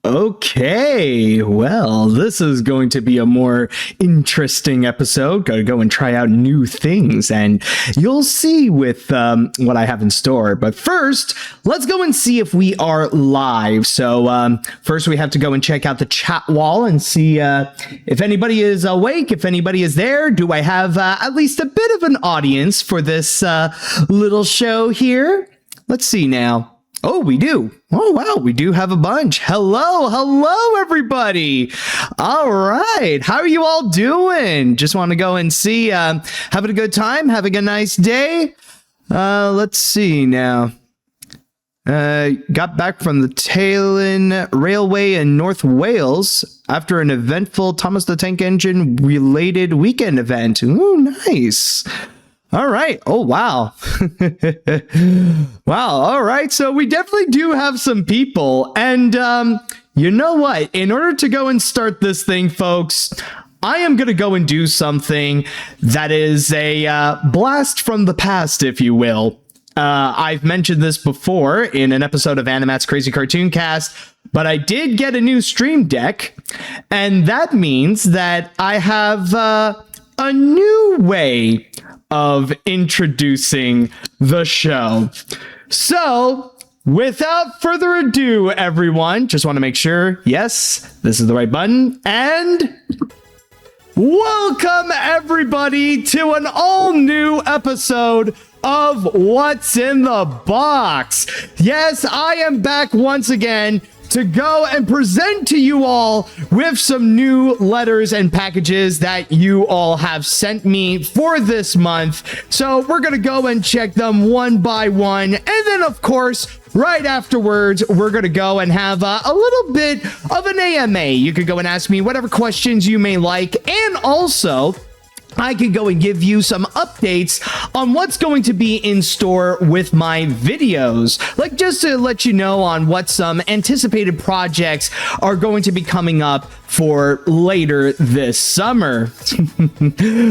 Okay, well, this is going to be a more interesting episode. Gotta go and try out new things, and you'll see with what I have in store. But first, let's go and see if we are live. So first we have to go and check out the chat wall and see if anybody is awake, if anybody is there. Do I have at least a bit of an audience for this little show here? Let's see now. Oh, we do. Oh, wow. We do have a bunch. Hello, everybody. All right. How are you all doing? Just want to go and see. Having a good time? Having a nice day? Let's see now. Got back from the Tailyn Railway in North Wales after an eventful Thomas the Tank Engine related weekend event. Ooh, nice. All right. Oh, wow. Wow. All right. So we definitely do have some people. And you know what? In order to go and start this thing, folks, I am going to go and do something that is a blast from the past, if you will. I've mentioned this before in an episode of AniMat's Crazy Cartoon Cast, but I did get a new Stream Deck. And that means that I have a new way of introducing the show. So, without further ado, everyone, just want to make sure, yes, this is the right button, and welcome everybody to an all-new episode of What's in the Box. Yes, I am back once again to go and present to you all with some new letters and packages that you all have sent me for this month. So we're going to go and check them one by one. And then, of course, right afterwards, we're going to go and have a little bit of an AMA. You could go and ask me whatever questions you may like. And also, I could go and give you some updates on what's going to be in store with my videos. Like, just to let you know on what some anticipated projects are going to be coming up for later this summer.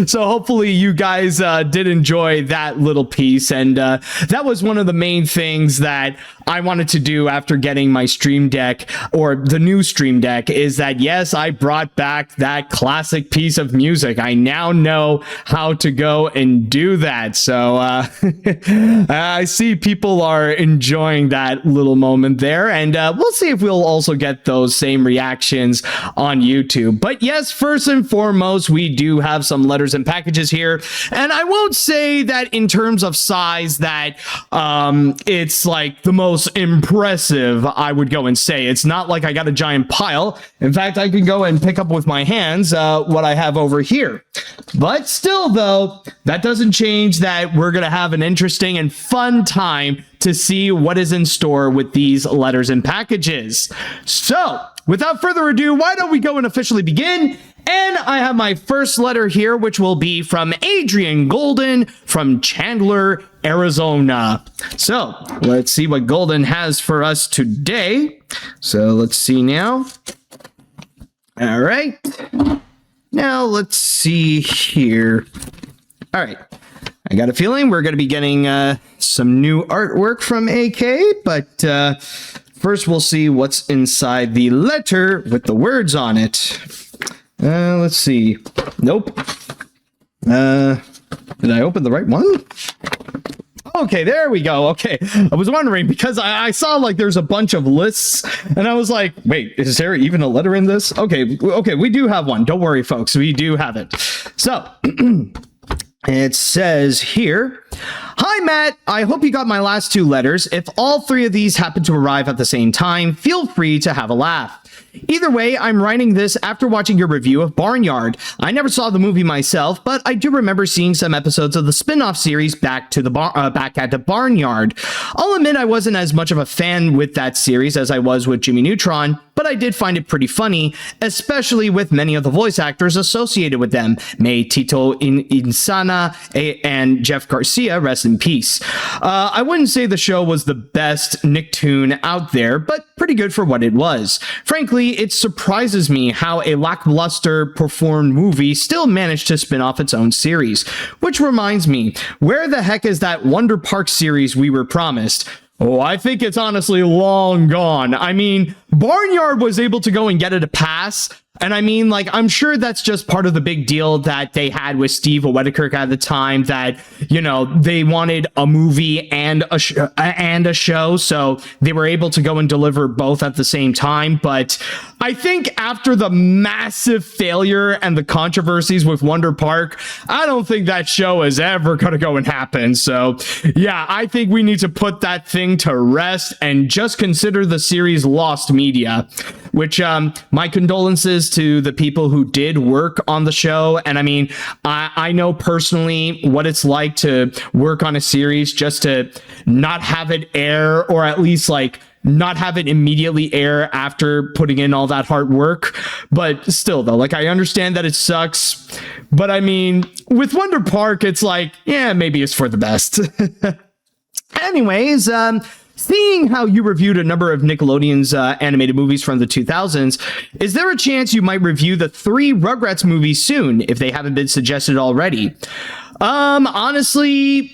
So hopefully you guys did enjoy that little piece. And that was one of the main things that I wanted to do after getting my Stream Deck, or the new Stream Deck, is that, yes, I brought back that classic piece of music. I now know how to go and do that. So I see people are enjoying that little moment there, and we'll see if we'll also get those same reactions on YouTube. But yes, first and foremost, we do have some letters and packages here, and I won't say that in terms of size that it's like the most impressive. I would go and say it's not like I got a giant pile. In fact, I can go and pick up with my hands what I have over here. But still, though, that doesn't change that we're going to have an interesting and fun time to see what is in store with these letters and packages. So, without further ado, why don't we go and officially begin? And I have my first letter here, which will be from Adrian Golden from Chandler, Arizona. So, let's see what Golden has for us today. So, let's see now. All right. Now, let's see here. All right. I got a feeling we're going to be getting some new artwork from AK, but first we'll see what's inside the letter with the words on it. Let's see. Nope. Did I open the right one? Okay, there we go. Okay, I was wondering because I saw like there's a bunch of lists, and I was like, wait, is there even a letter in this? Okay, we do have one. Don't worry, folks, we do have it. So, it says here, "Hi, Matt. I hope you got my last two letters. If all three of these happen to arrive at the same time, feel free to have a laugh. Either way, I'm writing this after watching your review of Barnyard. I never saw the movie myself, but I do remember seeing some episodes of the spin-off series Back at the Barnyard. I'll admit I wasn't as much of a fan with that series as I was with Jimmy Neutron, but I did find it pretty funny, especially with many of the voice actors associated with them. May Tito Insana and Jeff Garcia rest in peace. I wouldn't say the show was the best Nicktoon out there, but pretty good for what it was. Frankly, it surprises me how a lackluster performed movie still managed to spin off its own series. Which reminds me, where the heck is that Wonder Park series we were promised? Oh, I think it's honestly long gone. I mean, Barnyard was able to go and get it a pass. And I mean, like, I'm sure that's just part of the big deal that they had with Steve Wedekirk at the time, that, you know, they wanted a movie and a show, so they were able to go and deliver both at the same time. But I think after the massive failure and the controversies with Wonder Park, I don't think that show is ever going to go and happen. So yeah, I think we need to put that thing to rest and just consider the series lost media, which my condolences to the people who did work on the show. And I mean, I know personally what it's like to work on a series just to not have it air, or at least like not have it immediately air after putting in all that hard work. But still though, like, I understand that it sucks, but I mean, with Wonder Park, it's like, yeah, maybe it's for the best. Anyways, seeing how you reviewed a number of Nickelodeon's animated movies from the 2000s, is there a chance you might review the 3 Rugrats movies soon, if they haven't been suggested already? Honestly,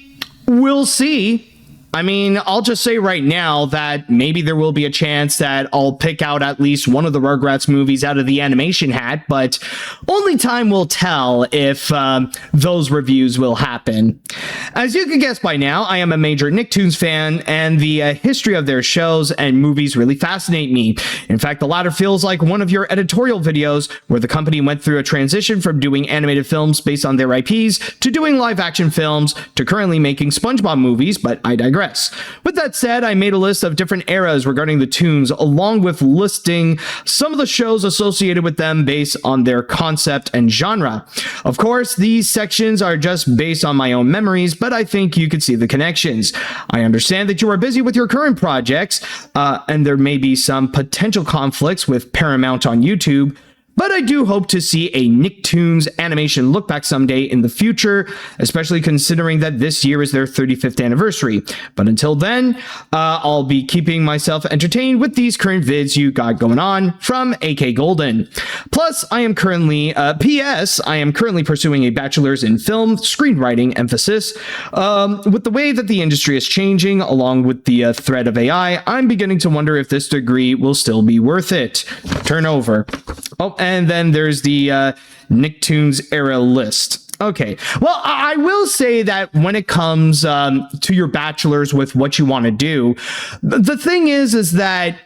we'll see. I mean, I'll just say right now that maybe there will be a chance that I'll pick out at least one of the Rugrats movies out of the animation hat, but only time will tell if those reviews will happen. As you can guess by now, I am a major Nicktoons fan, and the history of their shows and movies really fascinate me. In fact, the latter feels like one of your editorial videos, where the company went through a transition from doing animated films based on their IPs to doing live-action films to currently making SpongeBob movies, but I digress. With that said, I made a list of different eras regarding the Toons, along with listing some of the shows associated with them based on their concept and genre. Of course, these sections are just based on my own memories, but I think you could see the connections. I understand that you are busy with your current projects, and there may be some potential conflicts with Paramount on YouTube, but I do hope to see a Nicktoons animation look back someday in the future, especially considering that this year is their 35th anniversary. But until then, I'll be keeping myself entertained with these current vids you got going on from AK Golden. Plus, I am currently pursuing a bachelor's in film screenwriting emphasis. With the way that the industry is changing, along with the threat of AI, I'm beginning to wonder if this degree will still be worth it. Turn over. Oh, and then there's the Nicktoons era list. Okay, well, I will say that when it comes to your bachelors with what you want to do, the thing is that,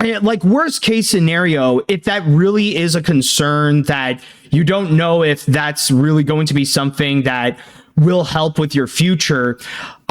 like, worst case scenario, if that really is a concern that you don't know if that's really going to be something that will help with your future,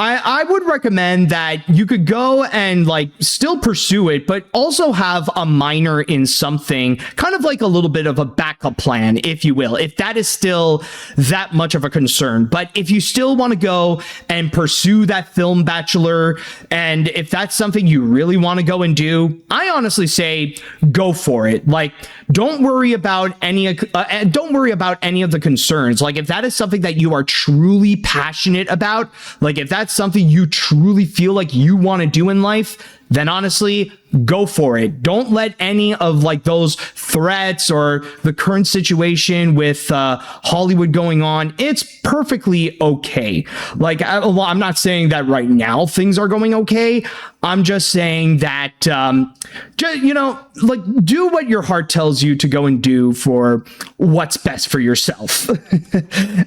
I would recommend that you could go and like still pursue it, but also have a minor in something, kind of like a little bit of a backup plan, if you will, if that is still that much of a concern. But if you still want to go and pursue that film bachelor, and if that's something you really want to go and do, I honestly say go for it. Like, don't worry about any of the concerns. Like, if that is something that you are truly passionate about, like if that's something you truly feel like you want to do in life, then honestly, go for it. Don't let any of like those threats or the current situation with Hollywood going on. It's perfectly okay. Like, I'm not saying that right now things are going okay. I'm just saying that, like, do what your heart tells you to go and do for what's best for yourself.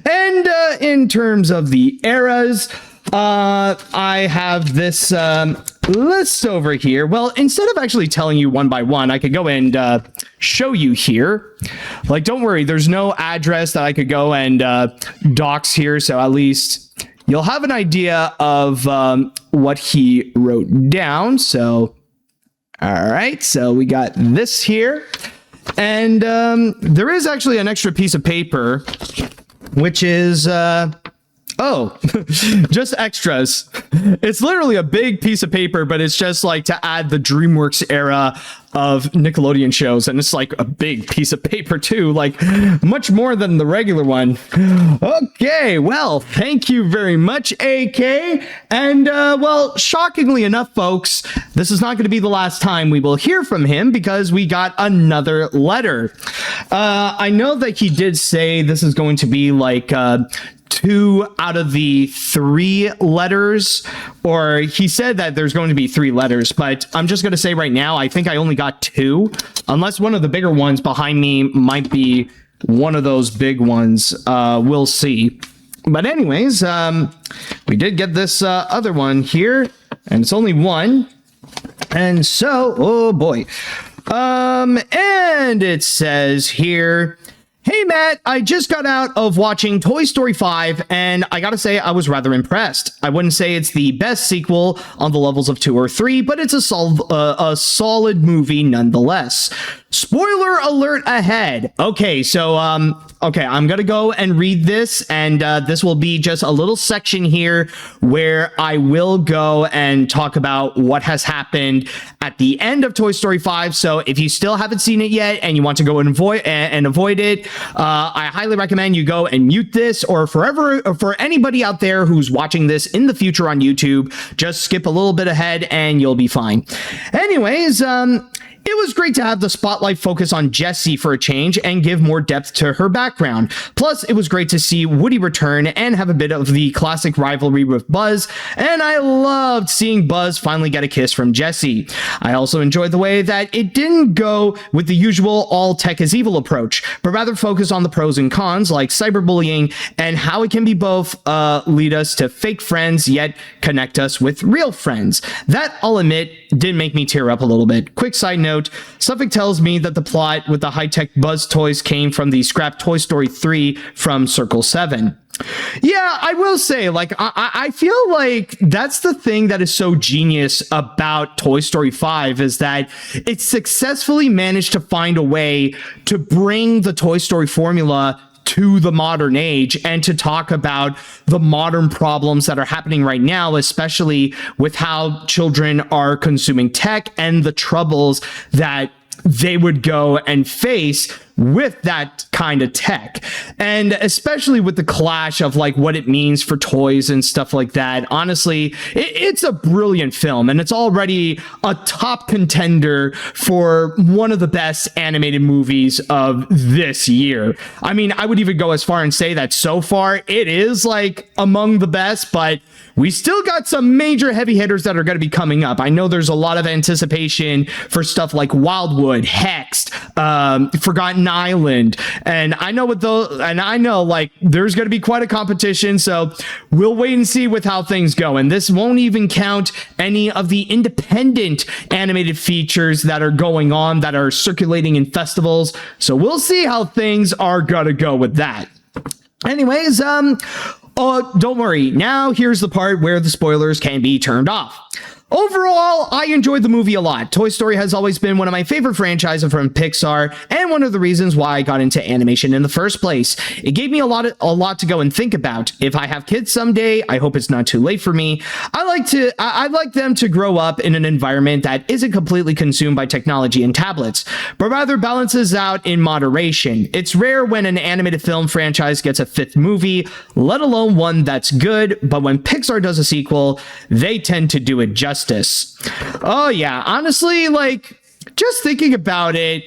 And in terms of the eras, I have this list over here. Well, instead of actually telling you one by one, I could go and show you here. Like, don't worry, there's no address that I could go and dox here, so at least you'll have an idea of what he wrote down. So, all right, so we got this here. And there is actually an extra piece of paper, which is... oh, just extras. It's literally a big piece of paper, but it's just like to add the DreamWorks era of Nickelodeon shows. And it's like a big piece of paper too, like much more than the regular one. Okay, well, thank you very much, AK. And well, shockingly enough, folks, this is not going to be the last time we will hear from him, because we got another letter. I know that he did say this is going to be like 2 out of the 3 letters, or he said that there's going to be 3 letters, but I'm just going to say right now, I think I only got 2, unless one of the bigger ones behind me might be one of those big ones. We'll see. But anyways, we did get this other one here, and it's only 1. And so, oh boy. And it says here, "Hey Matt, I just got out of watching Toy Story 5 and I gotta say I was rather impressed. I wouldn't say it's the best sequel on the levels of 2 or 3, but it's a solid movie nonetheless. Spoiler alert ahead." Okay, so okay, I'm gonna go and read this, and this will be just a little section here where I will go and talk about what has happened at the end of Toy Story 5. So if you still haven't seen it yet and you want to go and avoid it, I highly recommend you go and mute this, or for anybody out there who's watching this in the future on YouTube, just skip a little bit ahead and you'll be fine. Anyways, it was great to have the spotlight focus on Jessie for a change and give more depth to her background. Plus, it was great to see Woody return and have a bit of the classic rivalry with Buzz, and I loved seeing Buzz finally get a kiss from Jessie. I also enjoyed the way that it didn't go with the usual all tech is evil approach, but rather focus on the pros and cons like cyberbullying and how it can be both lead us to fake friends yet connect us with real friends. That, I'll admit, did make me tear up a little bit. Quick side note, something tells me that the plot with the high-tech Buzz toys came from the scrap Toy Story 3 from Circle 7. Yeah, I will say, like, I feel like that's the thing that is so genius about Toy Story 5 is that it successfully managed to find a way to bring the Toy Story formula to the modern age and to talk about the modern problems that are happening right now, especially with how children are consuming tech and the troubles that they would go and face with that kind of tech, and especially with the clash of like what it means for toys and stuff like that. Honestly, it's a brilliant film, and it's already a top contender for one of the best animated movies of this year. I mean, I would even go as far and say that so far it is like among the best, but we still got some major heavy hitters that are going to be coming up. I know there's a lot of anticipation for stuff like Wildwood, Hexed, Forgotten Island, and I know like there's going to be quite a competition, so we'll wait and see with how things go. And this won't even count any of the independent animated features that are going on that are circulating in festivals, so we'll see how things are going to go with that. Anyways, oh, don't worry. Now here's the part where the spoilers can be turned off. Overall, I enjoyed the movie a lot. Toy Story has always been one of my favorite franchises from Pixar, and one of the reasons why I got into animation in the first place. It gave me a lot to go and think about. If I have kids someday, I hope it's not too late for me. I'd like them to grow up in an environment that isn't completely consumed by technology and tablets, but rather balances out in moderation. It's rare when an animated film franchise gets a 5th movie, let alone one that's good, but when Pixar does a sequel, they tend to do it justice. Oh yeah, honestly, like, just thinking about it,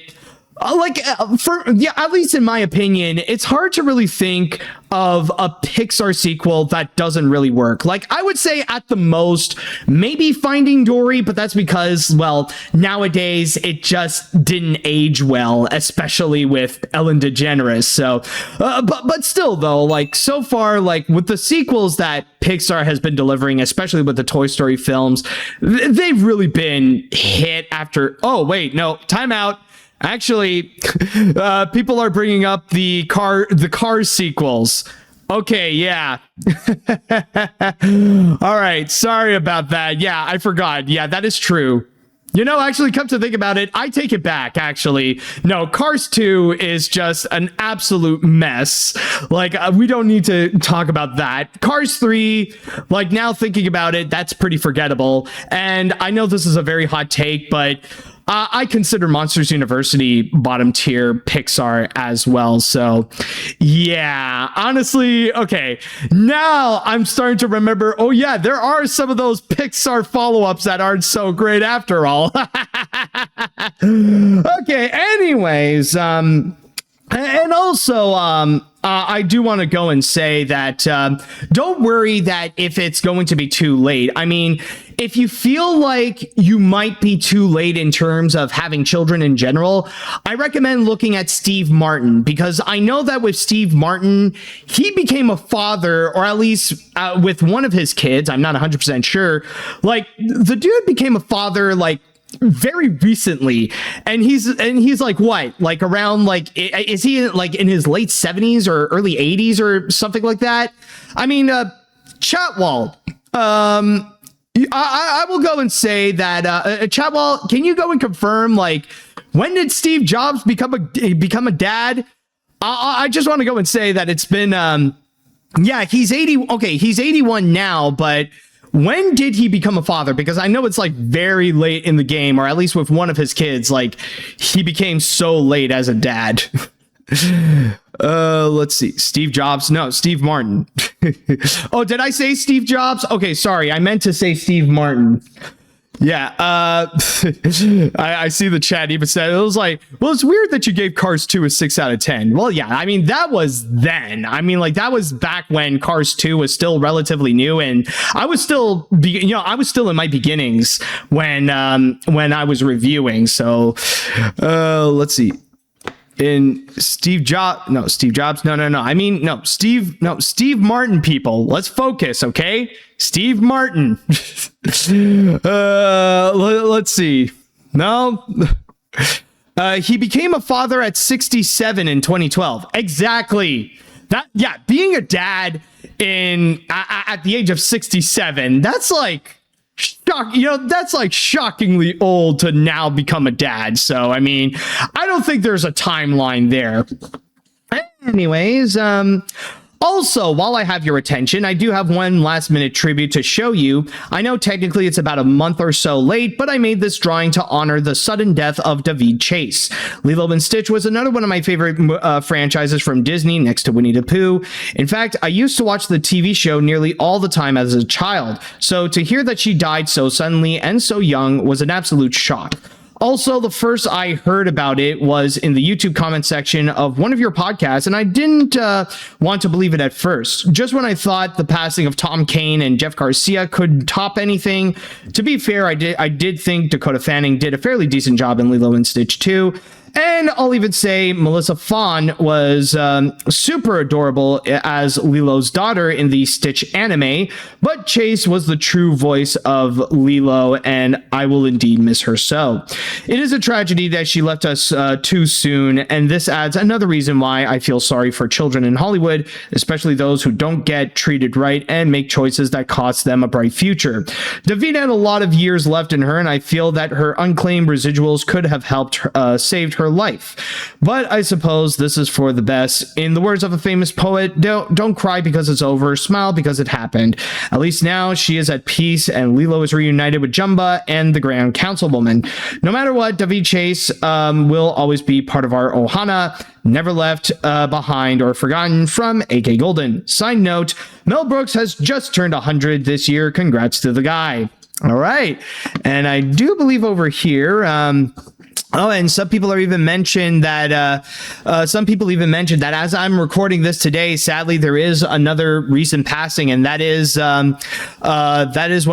at least in my opinion, it's hard to really think of a Pixar sequel that doesn't really work. Like, I would say at the most, maybe Finding Dory, but that's because, well, nowadays it just didn't age well, especially with Ellen DeGeneres. So, but still though, like, so far, like, with the sequels that Pixar has been delivering, especially with the Toy Story films, they've really been hit after, oh wait, no, time out. Actually, people are bringing up the Cars sequels. Okay, yeah. All right, sorry about that. Yeah, I forgot. Yeah, that is true. You know, actually, come to think about it, I take it back, actually. No, Cars 2 is just an absolute mess. Like, we don't need to talk about that. Cars 3, like, now thinking about it, that's pretty forgettable. And I know this is a very hot take, but I consider Monsters University bottom tier Pixar as well. So yeah, honestly, okay. Now I'm starting to remember, oh yeah, there are some of those Pixar follow-ups that aren't so great after all. Okay, anyways, and also, I do want to go and say that don't worry that if it's going to be too late. I mean, if you feel like you might be too late in terms of having children in general, I recommend looking at Steve Martin, because I know that with Steve Martin, he became a father, or at least with one of his kids. I'm not 100% sure. Like, the dude became a father, like, very recently, and he's like, what, like around, like, is he like in his late 70s or early 80s or something like that? I mean, Chatwall, I will go and say that Chatwall, can you go and confirm, like, when did Steve Jobs become a dad? I just want to go and say that it's been yeah, he's 80. Okay, he's 81 now, but when did he become a father? Because I know it's like very late in the game, or at least with one of his kids, like, he became so late as a dad. Let's see. Steve Jobs. No, Steve Martin. Oh, did I say Steve Jobs? Okay, sorry. I meant to say Steve Martin. Yeah, I see the chat even said, it was like, well, it's weird that you gave Cars 2 a 6 out of 10. Well, yeah, I mean, that was then. I mean, like, that was back when Cars 2 was still relatively new, and I was still, I was still in my beginnings when I was reviewing. So, let's see. Steve Martin, people. Let's focus, okay? Steve Martin. Let's see. No. He became a father at 67 in 2012. Exactly. Yeah, being a dad at the age of 67, that's like that's like shockingly old to now become a dad. So, I mean, I don't think there's a timeline there. Anyways, also, while I have your attention, I do have one last minute tribute to show you. I know technically it's about a month or so late, but I made this drawing to honor the sudden death of David Chase. Lilo and Stitch was another one of my favorite franchises from Disney, next to Winnie the Pooh. In fact, I used to watch the TV show nearly all the time as a child, so to hear that she died so suddenly and so young was an absolute shock. Also, the first I heard about it was in the YouTube comment section of one of your podcasts, and I didn't want to believe it at first. Just when I thought the passing of Tom Kane and Jeff Garcia could top anything, to be fair, I did think Dakota Fanning did a fairly decent job in Lilo and Stitch 2. And I'll even say Melissa Fawn was super adorable as Lilo's daughter in the Stitch anime, but Chase was the true voice of Lilo, and I will indeed miss her so. It is a tragedy that she left us too soon, and this adds another reason why I feel sorry for children in Hollywood, especially those who don't get treated right and make choices that cost them a bright future. Davina had a lot of years left in her, and I feel that her unclaimed residuals could have helped saved her life. But I suppose this is for the best. In the words of a famous poet, don't cry because it's over, smile because it happened. At least now she is at peace, and Lilo is reunited with Jumba and the Grand Councilwoman. No matter what, David Chase will always be part of our Ohana, never left behind or forgotten from AK Golden. Side note, Mel Brooks has just turned 100 this year. Congrats to the guy. All right. And I do believe over here, oh, and some people are even mentioned that as I'm recording this today, sadly, there is another recent passing, and that is one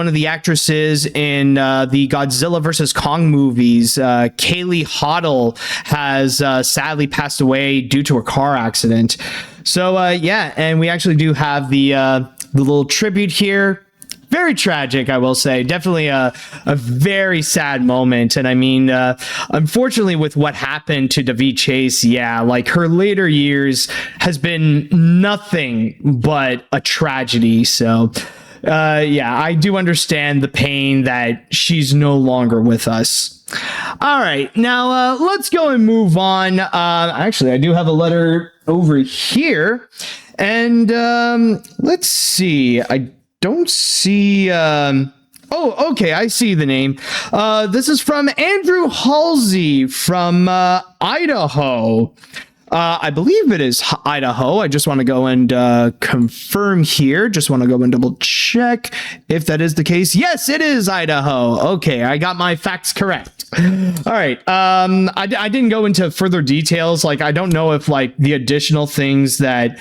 of the actresses in the Godzilla vs. Kong movies. Kaylee Hoddle has sadly passed away due to a car accident. So yeah, and we actually do have the little tribute here. Very tragic, I will say. Definitely a very sad moment. And I mean, unfortunately, with what happened to David Chase, yeah, like her later years has been nothing but a tragedy. So, yeah, I do understand the pain that she's no longer with us. All right, now let's go and move on. Actually, I do have a letter over here. And let's see. I don't see oh, okay, I see the name. This is from Andrew Halsey from Idaho. I believe it is Idaho. I just want to go and confirm here. Just want to go and double check if that is the case. Yes, it is Idaho. Okay, I got my facts correct. All right. I didn't go into further details. Like, I don't know if like the additional things that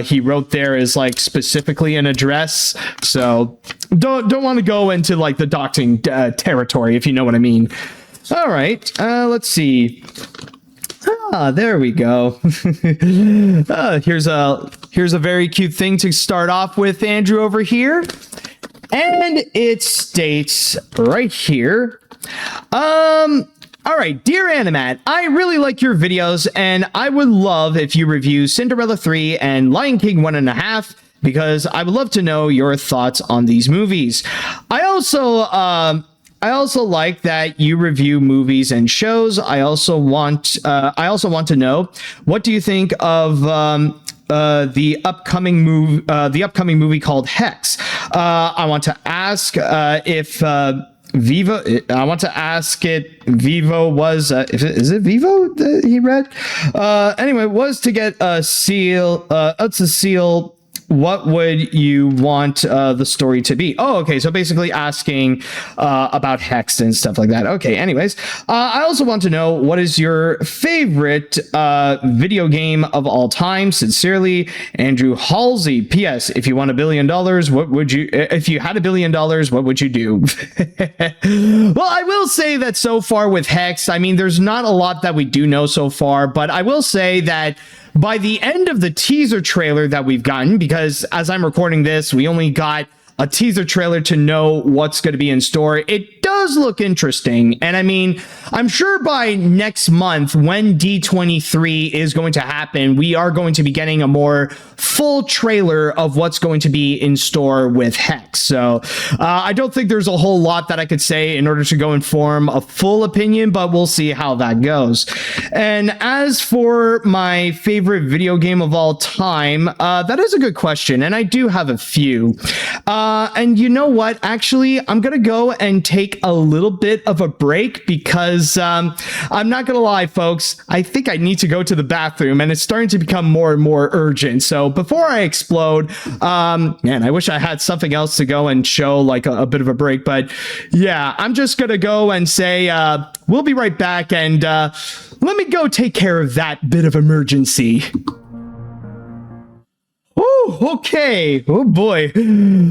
he wrote there is like specifically an address. So don't want to go into like the doxing territory, if you know what I mean. All right. Let's see. There we go. Here's a very cute thing to start off with, Andrew, over here. And it states right here, all right, dear AniMat, I really like your videos, and I would love if you review Cinderella 3 and Lion King 1.5, because I would love to know your thoughts on these movies. I also like that you review movies and shows. I also want to know, what do you think of the upcoming movie called Hex? I want to ask if Vivo. I want to ask it. Vivo was. Is it Vivo that he read? Anyway, was to get a seal. It's a seal. What would you want the story to be? Oh, okay. So basically asking about Hex and stuff like that. Okay. Anyways, I also want to know, what is your favorite video game of all time? Sincerely, Andrew Halsey. P.S. If you won $1 billion, what would you? If you had $1 billion, what would you do? Well, I will say that so far with Hex, I mean, there's not a lot that we do know so far, but I will say that by the end of the teaser trailer that we've gotten, because as I'm recording this, we only got a teaser trailer to know what's going to be in store, it does look interesting. And I mean, I'm sure by next month, when D23 is going to happen, we are going to be getting a more full trailer of what's going to be in store with Hex. So I don't think there's a whole lot that I could say in order to go and form a full opinion, but we'll see how that goes. And as for my favorite video game of all time, that is a good question, and I do have a few. And you know what? Actually, I'm going to go and take a little bit of a break because I'm not going to lie, folks. I think I need to go to the bathroom, and it's starting to become more and more urgent. So before I explode, man, I wish I had something else to go and show like a bit of a break. But yeah, I'm just going to go and say we'll be right back, and let me go take care of that bit of emergency. Oh, okay. Oh boy.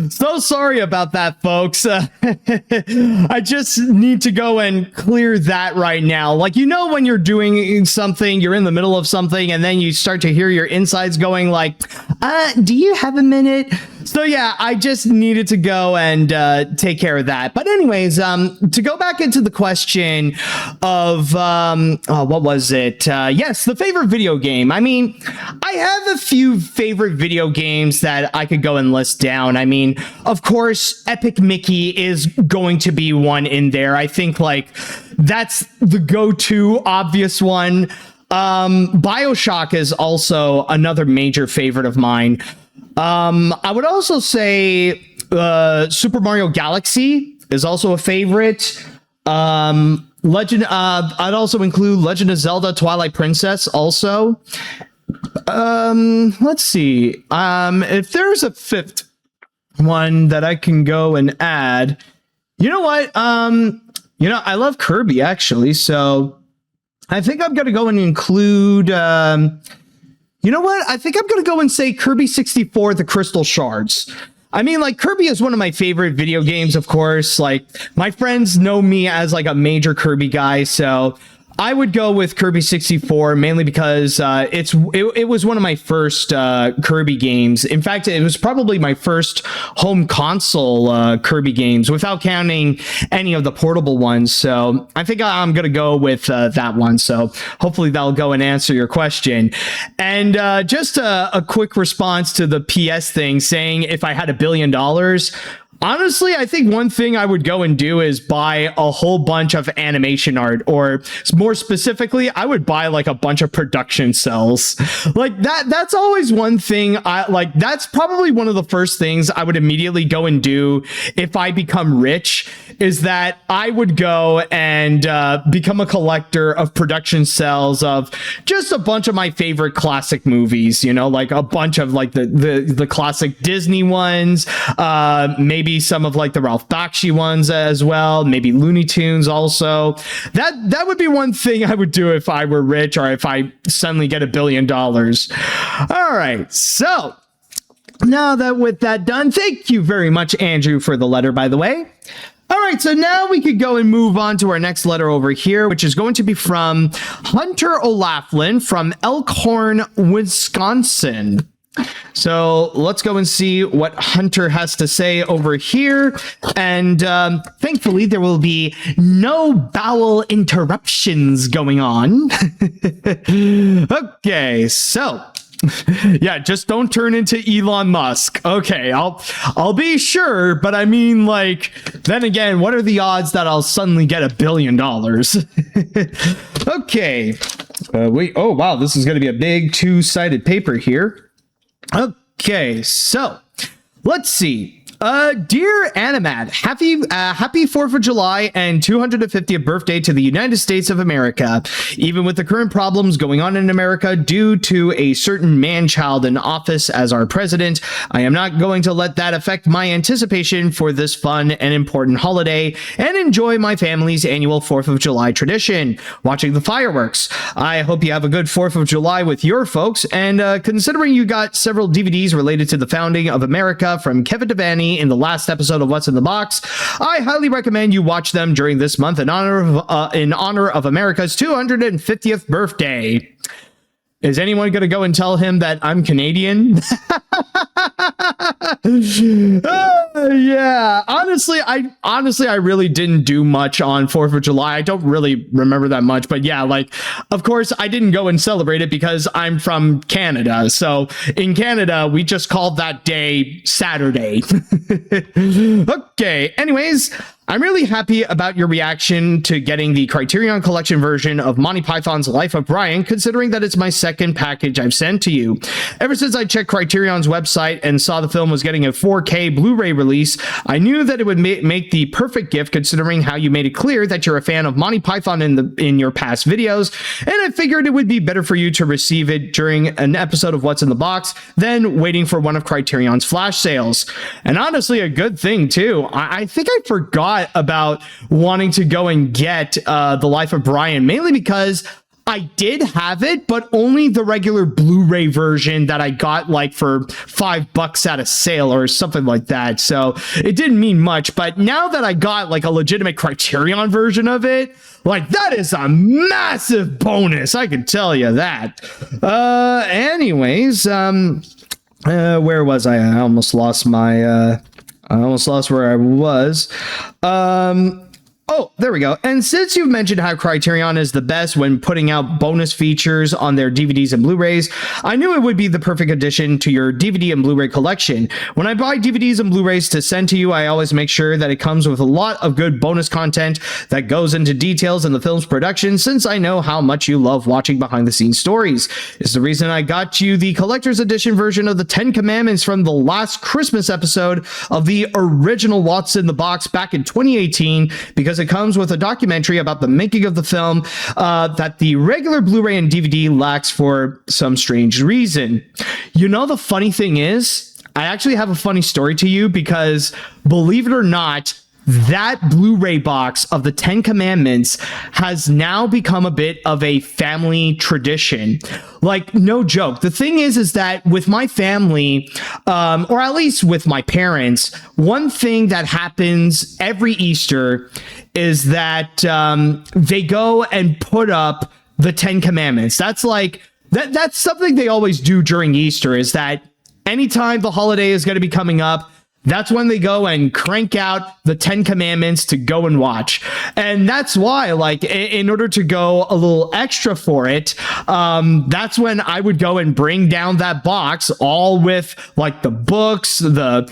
So sorry about that, folks. I just need to go and clear that right now. Like, you know, when you're doing something, you're in the middle of something, and then you start to hear your insides going like, do you have a minute? So yeah, I just needed to go and take care of that. But anyways, to go back into the question of, what was it? Yes, the favorite video game. I mean, I have a few favorite video games that I could go and list down. I mean, of course, Epic Mickey is going to be one in there. I think like that's the go-to obvious one. BioShock is also another major favorite of mine. I would also say Super Mario Galaxy is also a favorite. I'd also include Legend of Zelda Twilight Princess also. Let's see. If there's a fifth one that I can go and add, you know what? I love Kirby actually, so I think I'm gonna go and include you know what? I think I'm going to go and say Kirby 64, The Crystal Shards. I mean, like, Kirby is one of my favorite video games, of course. Like, my friends know me as, like, a major Kirby guy, so I would go with Kirby 64, mainly because it was one of my first Kirby games. In fact, it was probably my first home console Kirby games, without counting any of the portable ones. So I think I'm going to go with that one. So hopefully that'll go and answer your question. And just a quick response to the PS thing, saying if I had $1 billion, Honestly, I think one thing I would go and do is buy a whole bunch of animation art, or more specifically, I would buy like a bunch of production cells. Like that's always one thing I like. That's probably one of the first things I would immediately go and do if I become rich, is that I would go and become a collector of production cells of just a bunch of my favorite classic movies, you know, like a bunch of like the classic Disney ones, maybe some of like the Ralph Bakshi ones as well, maybe Looney Tunes also. That would be one thing I would do if I were rich, or if I suddenly get $1 billion. All right, so now that with that done, thank you very much, Andrew, for the letter, by the way. All right, so now we could go and move on to our next letter over here, which is going to be from Hunter O'Laughlin from Elkhorn, Wisconsin. So let's go and see what Hunter has to say over here. And thankfully, there will be no bowel interruptions going on. Okay, so yeah, just don't turn into Elon Musk. Okay, I'll be sure, but I mean, like, then again, what are the odds that I'll suddenly get $1 billion? Okay. Oh wow, this is going to be a big two-sided paper here. Okay, so let's see. Dear AniMat, happy 4th of July and 250th birthday to the United States of America. Even with the current problems going on in America due to a certain man-child in office as our president, I am not going to let that affect my anticipation for this fun and important holiday and enjoy my family's annual 4th of July tradition, watching the fireworks. I hope you have a good 4th of July with your folks, and considering you got several DVDs related to the founding of America from Kevin Devaney in the last episode of What's in the Box, I highly recommend you watch them during this month in honor of America's 250th birthday. Is anyone going to go and tell him that I'm Canadian? Yeah, honestly, I really didn't do much on 4th of July. I don't really remember that much, but yeah, like, of course, I didn't go and celebrate it because I'm from Canada. So in Canada, we just called that day Saturday. Okay, anyways, I'm really happy about your reaction to getting the Criterion Collection version of Monty Python's Life of Brian, considering that it's my second package I've sent to you. Ever since I checked Criterion's website and saw the film was getting a 4K Blu-ray release, I knew that it would make the perfect gift, considering how you made it clear that you're a fan of Monty Python in your past videos, and I figured it would be better for you to receive it during an episode of What's in the Box than waiting for one of Criterion's flash sales. And honestly, a good thing too. I think I forgot about wanting to go and get The Life of Brian, mainly because I did have it, but only the regular Blu-ray version that I got like for $5 at a sale or something like that. So it didn't mean much. But now that I got like a legitimate Criterion version of it, like, that is a massive bonus. I can tell you that. Anyways, where was I? I almost lost my I almost lost where I was. Oh, there we go. And since you've mentioned how Criterion is the best when putting out bonus features on their DVDs and Blu-rays, I knew it would be the perfect addition to your DVD and Blu-ray collection. When I buy DVDs and Blu-rays to send to you, I always make sure that it comes with a lot of good bonus content that goes into details in the film's production, since I know how much you love watching behind-the-scenes stories. It's the reason I got you the collector's edition version of the 10 Commandments from the last Christmas episode of the original What's in the Box back in 2018, because it comes with a documentary about the making of the film that the regular Blu-ray and DVD lacks for some strange reason. You know, the funny thing is, I actually have a funny story to you, because believe it or not, that Blu-ray box of the 10 Commandments has now become a bit of a family tradition. Like, no joke. The thing is that with my family, or at least with my parents, one thing that happens every Easter is that they go and put up the 10 Commandments. That's like, that's something they always do during Easter, is that anytime the holiday is going to be coming up, that's when they go and crank out the 10 Commandments to go and watch. And that's why, like, in order to go a little extra for it, that's when I would go and bring down that box, all with like the books, the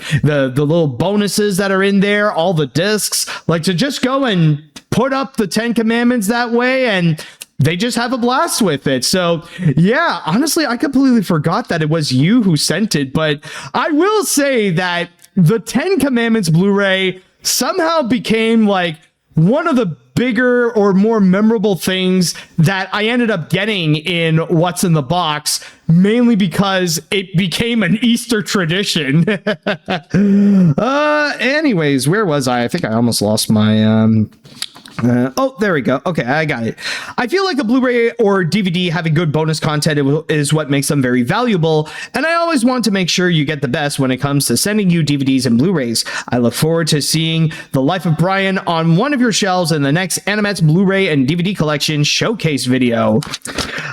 little bonuses that are in there, all the discs, like to just go and put up the 10 Commandments that way, and they just have a blast with it. So yeah, honestly, I completely forgot that it was you who sent it, but I will say that the 10 Commandments Blu-ray somehow became like one of the bigger or more memorable things that I ended up getting in What's in the Box, mainly because it became an Easter tradition. Anyways, where was I? I think I almost lost my oh, there we go. Okay, I got it. I feel like a Blu-ray or DVD having good bonus content is what makes them very valuable, and I always want to make sure you get the best when it comes to sending you DVDs and Blu-rays. I look forward to seeing The Life of Brian on one of your shelves in the next AniMat's Blu-ray and DVD collection showcase video.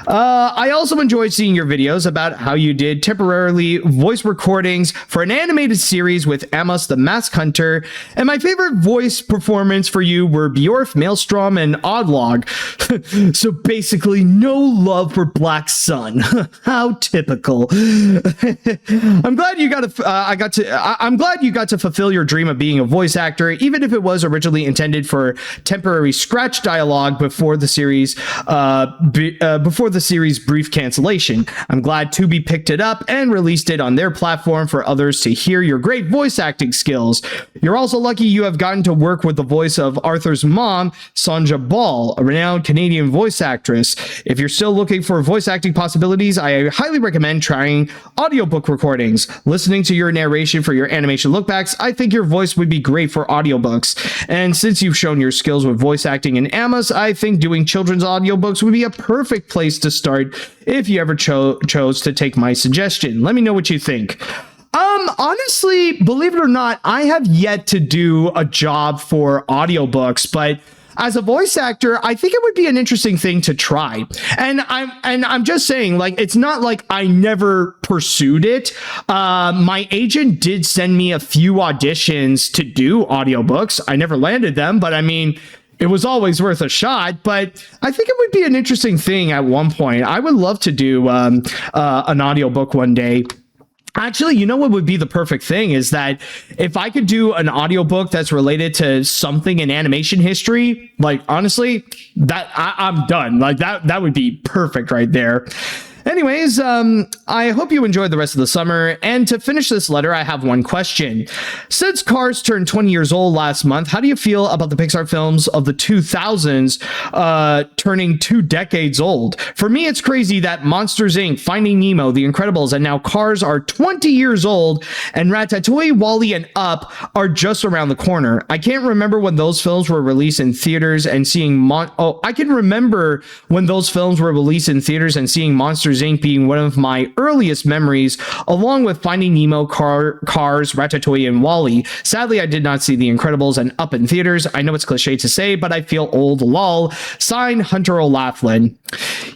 I also enjoyed seeing your videos about how you did temporarily voice recordings for an animated series with Amos the Mask Hunter, and my favorite voice performance for you were Bjorf, Maelstrom, and Oddlog. So basically, no love for Black Sun. How typical. I'm glad you got to fulfill your dream of being a voice actor, even if it was originally intended for temporary scratch dialogue before the series brief cancellation. I'm glad Tubi picked it up and released it on their platform for others to hear your great voice acting skills. You're also lucky you have gotten to work with the voice of Arthur's mom, Sonja Ball, a renowned Canadian voice actress. If you're still looking for voice acting possibilities, I highly recommend trying audiobook recordings. Listening to your narration for your animation lookbacks, I think your voice would be great for audiobooks. And since you've shown your skills with voice acting in Amos, I think doing children's audiobooks would be a perfect place to start if you ever chose to take my suggestion. Let me know what you think. Honestly, believe it or not, I have yet to do a job for audiobooks, but as a voice actor, I think it would be an interesting thing to try. And I'm just saying, like, it's not like I never pursued it. My agent did send me a few auditions to do audiobooks. I never landed them, but I mean, it was always worth a shot. But I think it would be an interesting thing at one point. I would love to do an audiobook one day. Actually, you know what would be the perfect thing is that if I could do an audiobook that's related to something in animation history, like, honestly, that I'm done. Like, that would be perfect right there. Anyways, I hope you enjoyed the rest of the summer, and to finish this letter, I have one question. Since Cars turned 20 years old last month, how do you feel about the Pixar films of the 2000s turning 2 decades old? For me, it's crazy that Monsters, Inc., Finding Nemo, The Incredibles, and now Cars are 20 years old, and Ratatouille, WALL-E, and Up are just around the corner. I can't remember when those films were released in theaters and seeing I can remember when those films were released in theaters and seeing Monsters, Inc. being one of my earliest memories, along with Finding Nemo, Cars, Ratatouille, and WALL-E. Sadly, I did not see The Incredibles and Up in theaters. I know it's cliche to say, but I feel old, lol. Signed, Hunter O'Laughlin.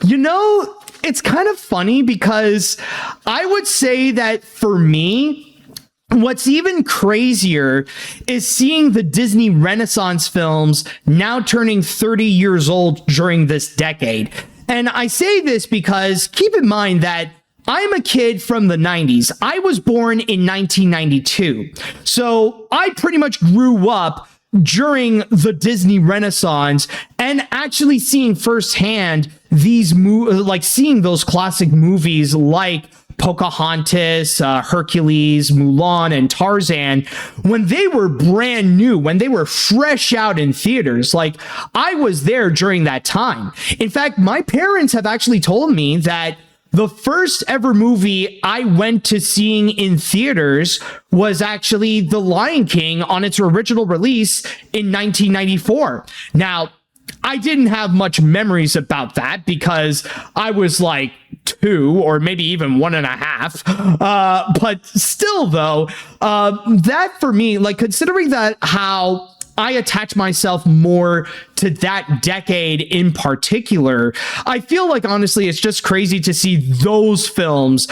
You know, it's kind of funny because I would say that for me, what's even crazier is seeing the Disney Renaissance films now turning 30 years old during this decade. And I say this because keep in mind that I'm a kid from the 90s. I was born in 1992. So I pretty much grew up during the Disney Renaissance and actually seeing firsthand these seeing those classic movies like Pocahontas, Hercules, Mulan, and Tarzan, when they were brand new, when they were fresh out in theaters. Like, I was there during that time. In fact, my parents have actually told me that the first ever movie I went to seeing in theaters was actually The Lion King on its original release in 1994. Now, I didn't have much memories about that because I was like 2 or maybe even 1.5. But still, though, that for me, like, considering that how I attach myself more to that decade in particular. I feel like, honestly, it's just crazy to see those films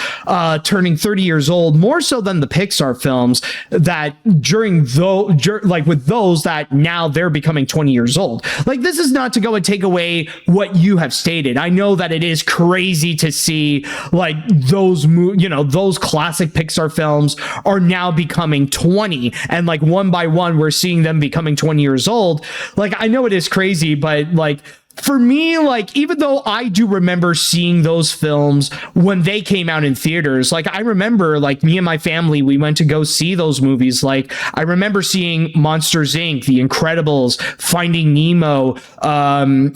turning 30 years old, more so than the Pixar films that with those that now they're becoming 20 years old. Like, this is not to go and take away what you have stated. I know that it is crazy to see like those classic Pixar films are now becoming 20, and like one by one we're seeing them becoming 20 years old. Like, I know it is crazy, but like, for me, like, even though I do remember seeing those films when they came out in theaters, like, I remember, like, me and my family, we went to go see those movies. Like, I remember seeing Monsters, Inc., The Incredibles, Finding Nemo,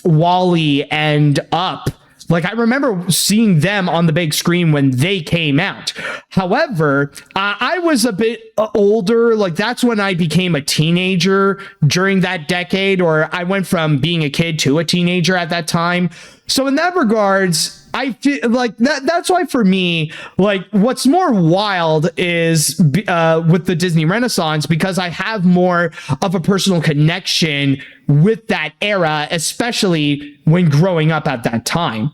WALL-E, and Up. Like, I remember seeing them on the big screen when they came out. However, I was a bit older. Like, that's when I became a teenager during that decade, or I went from being a kid to a teenager at that time. So in that regards, I feel like that's why for me, like, what's more wild is with the Disney Renaissance, because I have more of a personal connection with that era, especially when growing up at that time.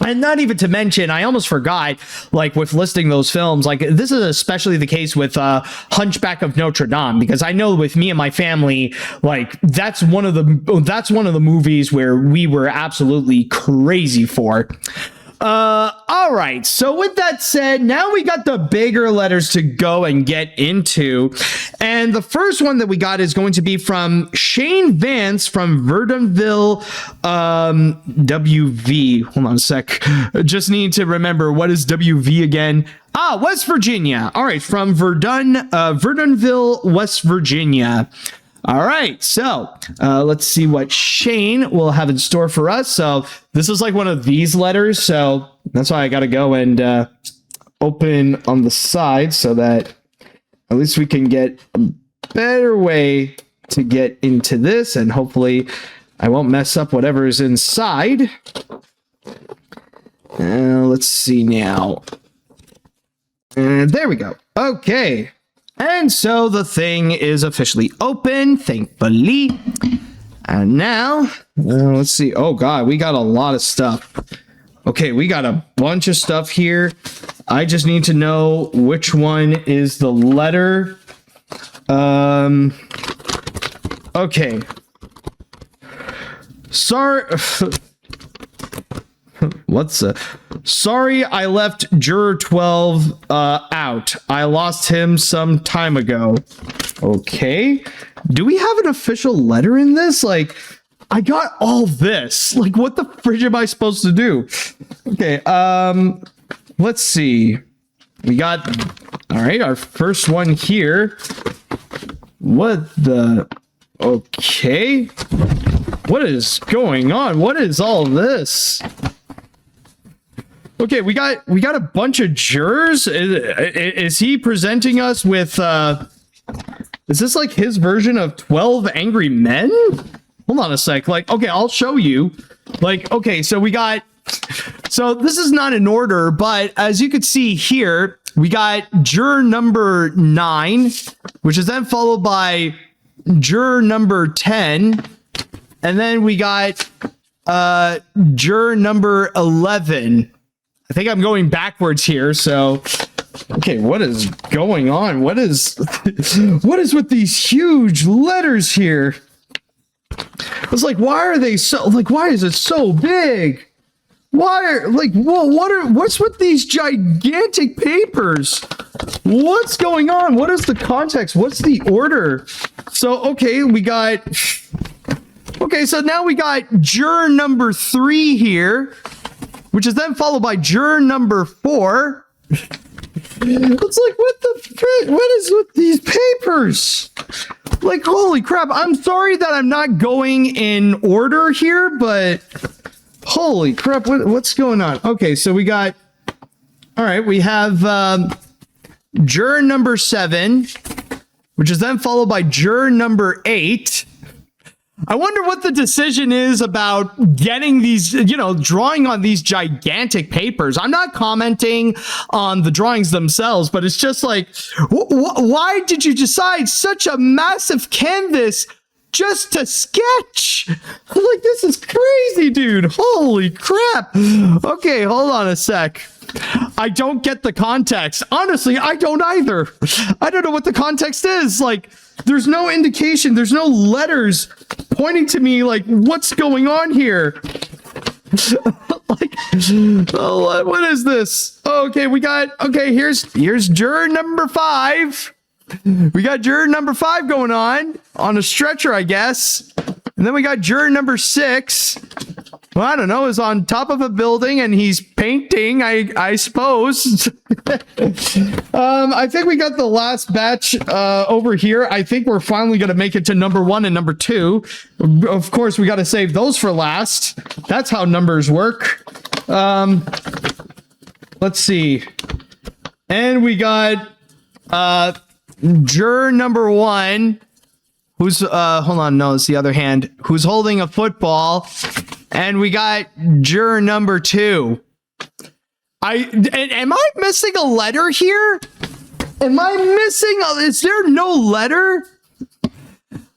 And not even to mention, I almost forgot, like, with listing those films, like, this is especially the case with Hunchback of Notre Dame, because I know with me and my family, like, that's one of the movies where we were absolutely crazy for. All right. So with that said, now we got the bigger letters to go and get into. And the first one that we got is going to be from Shane Vance from Verdunville, WV. Hold on a sec. Just need to remember, what is WV again? West Virginia. All right. From Verdunville, West Virginia. All right, so let's see what Shane will have in store for us. So this is like one of these letters, so that's why I got to go and open on the side so that at least we can get a better way to get into this, and hopefully I won't mess up whatever is inside. Let's see now. And there we go. Okay. And so the thing is officially open, thankfully. And now, let's see. Oh, God, we got a lot of stuff. Okay, we got a bunch of stuff here. I just need to know which one is the letter. Okay. Sorry. Sorry, I left Juror 12 out. I lost him some time ago. Okay. Do we have an official letter in this? Like, I got all this. Like, what the fridge am I supposed to do? Okay, let's see. We got, all right, our first one here. What the, okay. What is going on? What is all this? Okay, we got a bunch of jurors. Is he presenting us with is this like his version of 12 Angry Men? Hold on a sec. Like, okay, I'll show you. Like, okay, so this is not in order, but as you could see here, we got juror number 9, which is then followed by juror number 10, and then we got juror number 11. I think I'm going backwards here, so okay, what is going on? What is with these huge letters here? It's like, why are they so, like, why is it so big? What's with these gigantic papers? What's going on? What is the context? What's the order? So, okay, so now we got juror number 3 here, which is then followed by juror number 4. It's like, what is with these papers? Like, holy crap. I'm sorry that I'm not going in order here, but holy crap, what's going on? Okay, so we got, all right, we have juror number 7, which is then followed by juror number 8. I wonder what the decision is about getting these, drawing on these gigantic papers. I'm not commenting on the drawings themselves, but it's just like, why did you decide such a massive canvas just to sketch. Like, this is crazy, dude. Holy crap. Okay, hold on a sec. I don't get the context. Honestly, I don't either. I don't know what the context is. Like, there's no indication. There's no letters pointing to me, like, what's going on here? Like, oh, what is this? Okay, here's juror number 5. We got juror number 5 going on a stretcher, I guess. And then we got juror number 6. Well, I don't know, is on top of a building and he's painting, I suppose. I think we got the last batch over here. I think we're finally going to make it to number 1 and number 2. Of course, we got to save those for last. That's how numbers work. Let's see. And we got juror number 1. Who's, hold on, no, it's the other hand. Who's holding a football. And we got juror number 2. Am I missing a letter here? Is there no letter?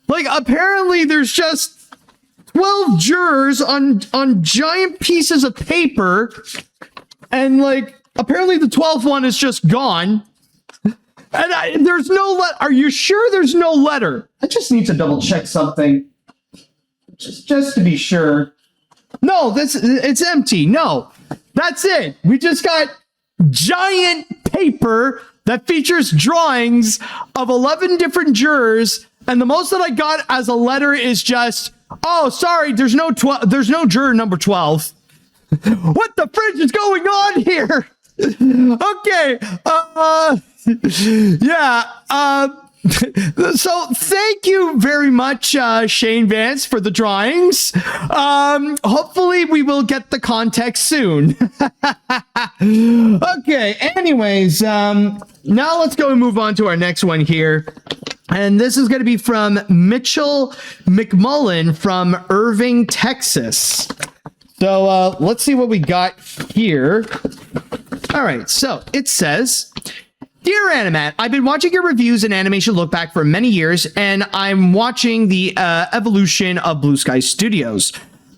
Like, apparently there's just 12 jurors on giant pieces of paper. And, like, apparently the 12th one is just gone. And there's no letter. Are you sure there's no letter? I just need to double check something. Just to be sure. No, it's empty. No, that's it. We just got giant paper that features drawings of 11 different jurors. And the most that I got as a letter is just, oh, sorry, there's no juror number 12. What the fridge is going on here? Okay. Yeah. So thank you very much, Shane Vance, for the drawings. Hopefully we will get the context soon. Okay. Anyways, now let's go and move on to our next one here. And this is going to be from Mitchell McMullen from Irving, Texas. So let's see what we got here. All right. So it says, Dear AniMat, I've been watching your reviews and animation look back for many years, and I'm watching the evolution of Blue Sky Studios.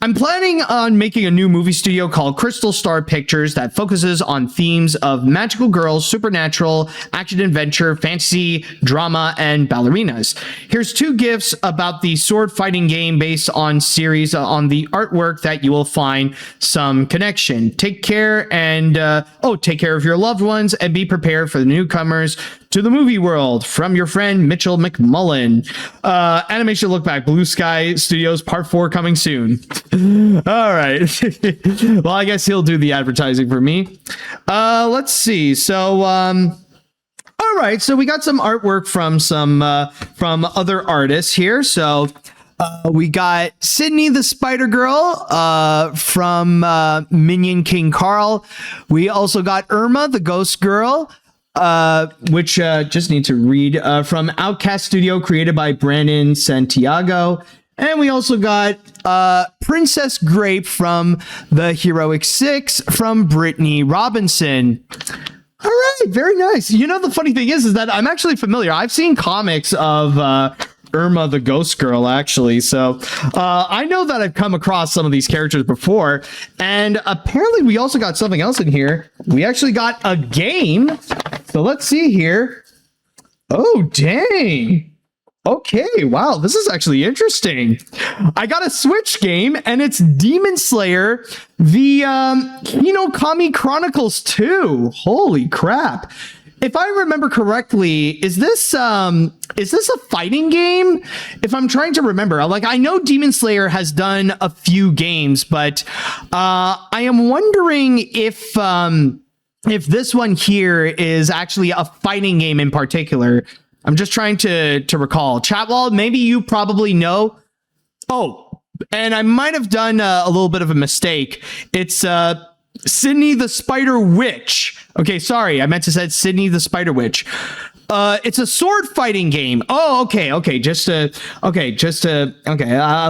I'm planning on making a new movie studio called Crystal Star Pictures that focuses on themes of magical girls, supernatural, action-adventure, fantasy, drama, and ballerinas. Here's 2 gifts about the sword fighting game based on series on the artwork that you will find some connection. Take care and take care of your loved ones and be prepared for the newcomers to the movie world. From your friend Mitchell McMullen. Animation look back, Blue Sky Studios Part 4 coming soon. All right. Well, I guess he'll do the advertising for me. Let's see. So, all right. So we got some artwork from other artists here. So we got Sydney the Spider Girl from Minion King Carl. We also got Irma the Ghost Girl, which just need to read, from Outcast Studio, created by Brandon Santiago. And we also got Princess Grape from the Heroic Six from Brittany Robinson. All right, very nice. You know, the funny thing is that I'm actually familiar. I've seen comics of Irma the Ghost Girl, actually. So I know that I've come across some of these characters before. And apparently we also got something else in here. We actually got a game. So let's see here. Oh, dang. Okay, wow, this is actually interesting. I got a Switch game, and it's Demon Slayer, the Hinokami Chronicles 2. Holy crap. If I remember correctly, is this a fighting game? If I'm trying to remember, like, I know Demon Slayer has done a few games, but I am wondering if this one here is actually a fighting game in particular. I'm just trying to recall. Chatwall, maybe you probably know. Oh, and I might have done a little bit of a mistake. It's Sydney the Spider Witch. Okay, sorry, I meant to say Sydney the Spider Witch. It's a sword fighting game. Oh, okay. At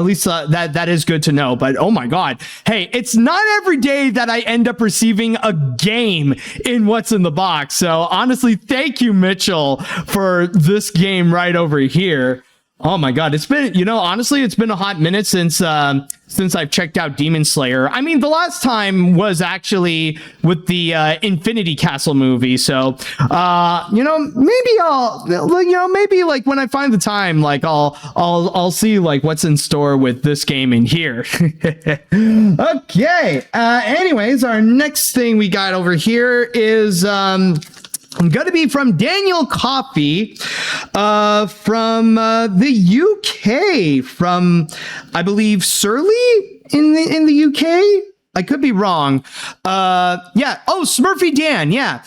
least that is good to know. But oh my God, hey, it's not every day that I end up receiving a game in What's in the Box. So honestly, thank you, Mitchell, for this game right over here. Oh my God, it's been, honestly, it's been a hot minute since I've checked out Demon Slayer. I mean, the last time was actually with the Infinity Castle movie. So, maybe maybe like when I find the time, like I'll see like what's in store with this game in here. Okay. Anyways, our next thing we got over here is going to be from Daniel Coffey, from the UK, from I believe Surrey in the UK. I could be wrong. Yeah. Oh, Smurfy Dan. Yeah.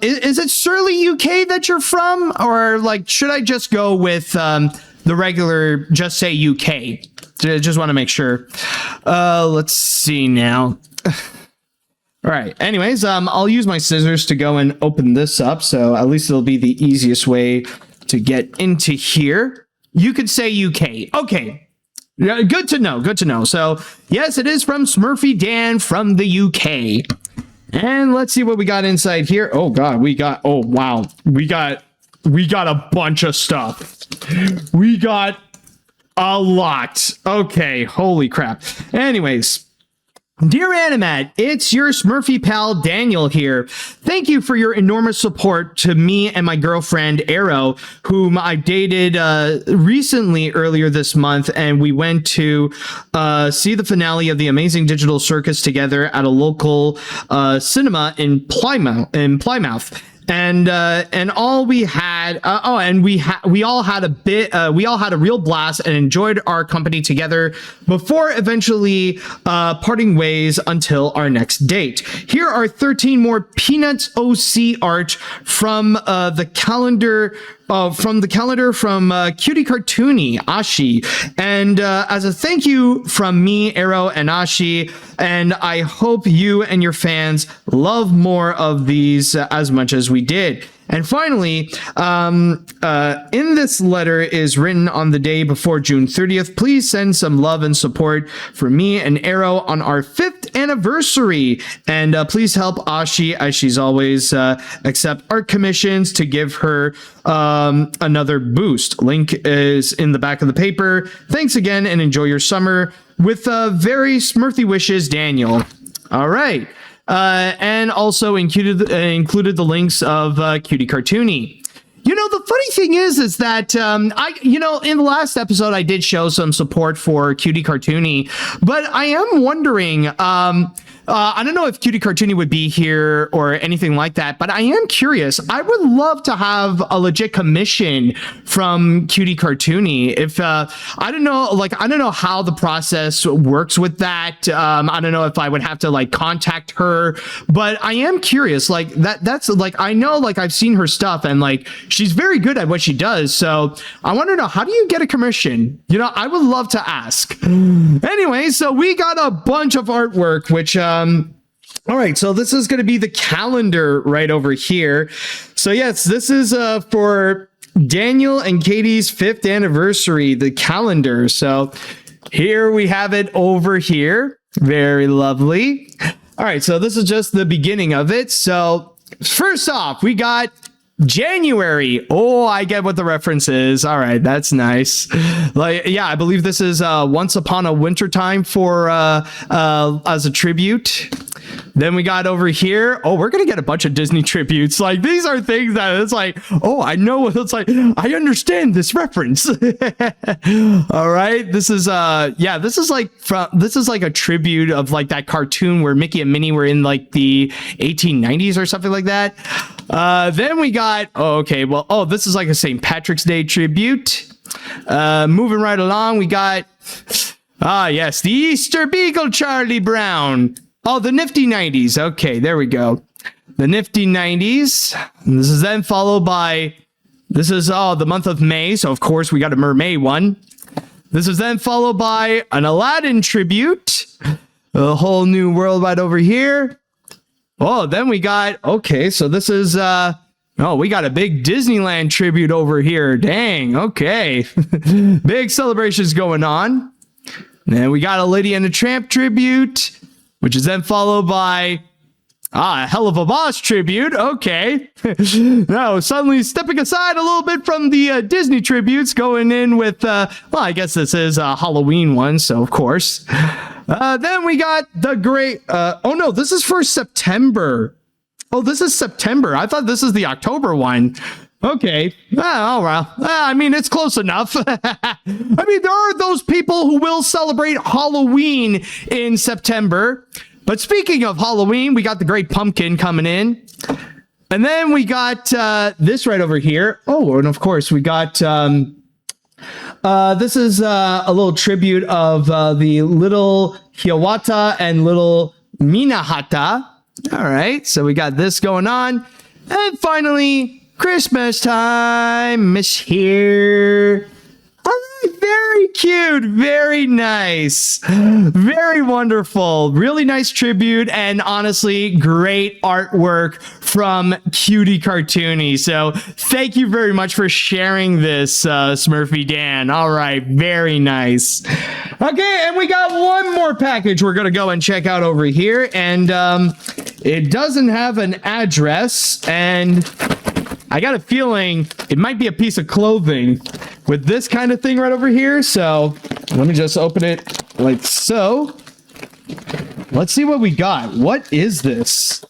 Is it Surrey, UK that you're from, or like should I just go with the regular? Just say UK. Just want to make sure. Let's see now. All right. Anyways, I'll use my scissors to go and open this up. So at least it'll be the easiest way to get into here. You could say UK. Okay. Yeah, good to know. Good to know. So yes, it is from Smurfy Dan from the UK. And let's see what we got inside here. Oh God, oh wow. We got a bunch of stuff. We got a lot. Okay. Holy crap. Anyways. Dear AniMat, it's your Smurfy pal Daniel here. Thank you for your enormous support to me and my girlfriend Arrow, whom I dated recently earlier this month, and we went to see the finale of the Amazing Digital Circus together at a local cinema in Plymouth. And all we had, we all had a real blast and enjoyed our company together before eventually parting ways until our next date. Here are 13 more Peanuts OC art from the calendar. From Cutie Cartoony, Ashi. And as a thank you from me, Arrow, and Ashi, and I hope you and your fans love more of these as much as we did. And finally, in this letter is written on the day before June 30th. Please send some love and support for me and Arrow on our 5th anniversary. And please help Ashi, as she's always accept art commissions, to give her another boost. Link is in the back of the paper. Thanks again and enjoy your summer. With very Smurfy wishes, Daniel. All right. And also included the links of Cutie Cartoony. The funny thing is that in the last episode, I did show some support for Cutie Cartoony, but I am wondering, I don't know if Cutie Cartoony would be here or anything like that, but I am curious. I would love to have a legit commission from Cutie Cartoony. If I don't know how the process works with that. I don't know if I would have to contact her, but I am curious. That's I know I've seen her stuff and she's very good at what she does. So I want to know, how do you get a commission? I would love to ask. Anyway, so we got a bunch of artwork, which all right, so this is going to be the calendar right over here. So yes, this is for Daniel and Katie's 5th anniversary, the calendar. So here we have it over here. Very lovely. All right, so this is just the beginning of it. So first off, we got January. Oh, I get what the reference is. All right, that's nice. I believe this is Once Upon a Winter Time for as a tribute. Then we got over here. Oh, we're gonna get a bunch of Disney tributes. These are things that it's oh, I know. It's I understand this reference. All right, this is this is like a tribute of that cartoon where Mickey and Minnie were in the 1890s or something like that. Then we got, this is a St. Patrick's Day tribute. Moving right along, we got, yes, the Easter Beagle Charlie Brown. Oh, the Nifty 90s. Okay, there we go. The Nifty 90s. And this is then followed by, this is the month of May. So, of course, we got a Mermaid one. This is then followed by an Aladdin tribute. A whole new world right over here. Oh, then we got, so this is, we got a big Disneyland tribute over here. Dang, okay. Big celebrations going on. And then we got a Lady and the Tramp tribute, which is then followed by Ah, hell of a boss tribute. Okay. No, suddenly stepping aside a little bit from the Disney tributes, going in with, well, I guess this is a Halloween one, so of course. Then we got the great, oh no, this is for September. Oh, this is September. I thought this is the October one. Okay. Oh, well. I mean, it's close enough. I mean, there are those people who will celebrate Halloween in September. But speaking of Halloween, we got the Great Pumpkin coming in. And then we got this right over here. Oh, and of course, we got... this is a little tribute of the little Hiawatha and little Minahata. All right, so we got this going on. And finally, Christmas time is here. All right, very cute, very nice, very wonderful, really nice tribute, and honestly, great artwork from Cutie Cartoony. So thank you very much for sharing this, Smurfy Dan. All right, very nice. Okay, and we got one more package we're gonna go and check out over here, and it doesn't have an address, and I got a feeling it might be a piece of clothing with this kind of thing right over here. So let me just open it like so. Let's see what we got. What is this?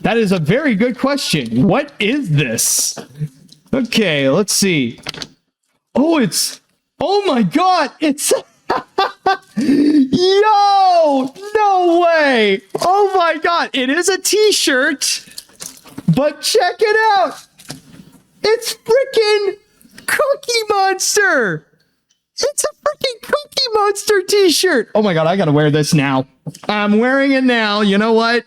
That is a very good question. What is this? Okay, let's see. Oh, oh my God, it's, yo, no way. Oh my God, it is a t-shirt. But check it out. It's freaking Cookie Monster. It's a freaking Cookie Monster t-shirt. Oh my God, I gotta wear this now. I'm wearing it now. You know what?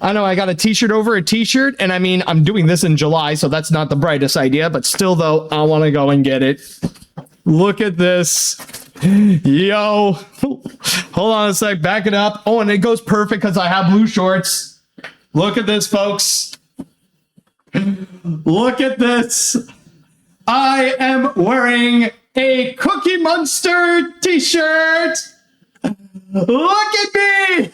I know I got a t-shirt over a t-shirt, and I mean, I'm doing this in July, so that's not the brightest idea, but still though, I want to go and get it. Look at this. Yo. Hold on a sec, back it up. Oh, and it goes perfect because I have blue shorts. Look at this, folks. Look at this. I am wearing a Cookie Monster t-shirt. Look at me.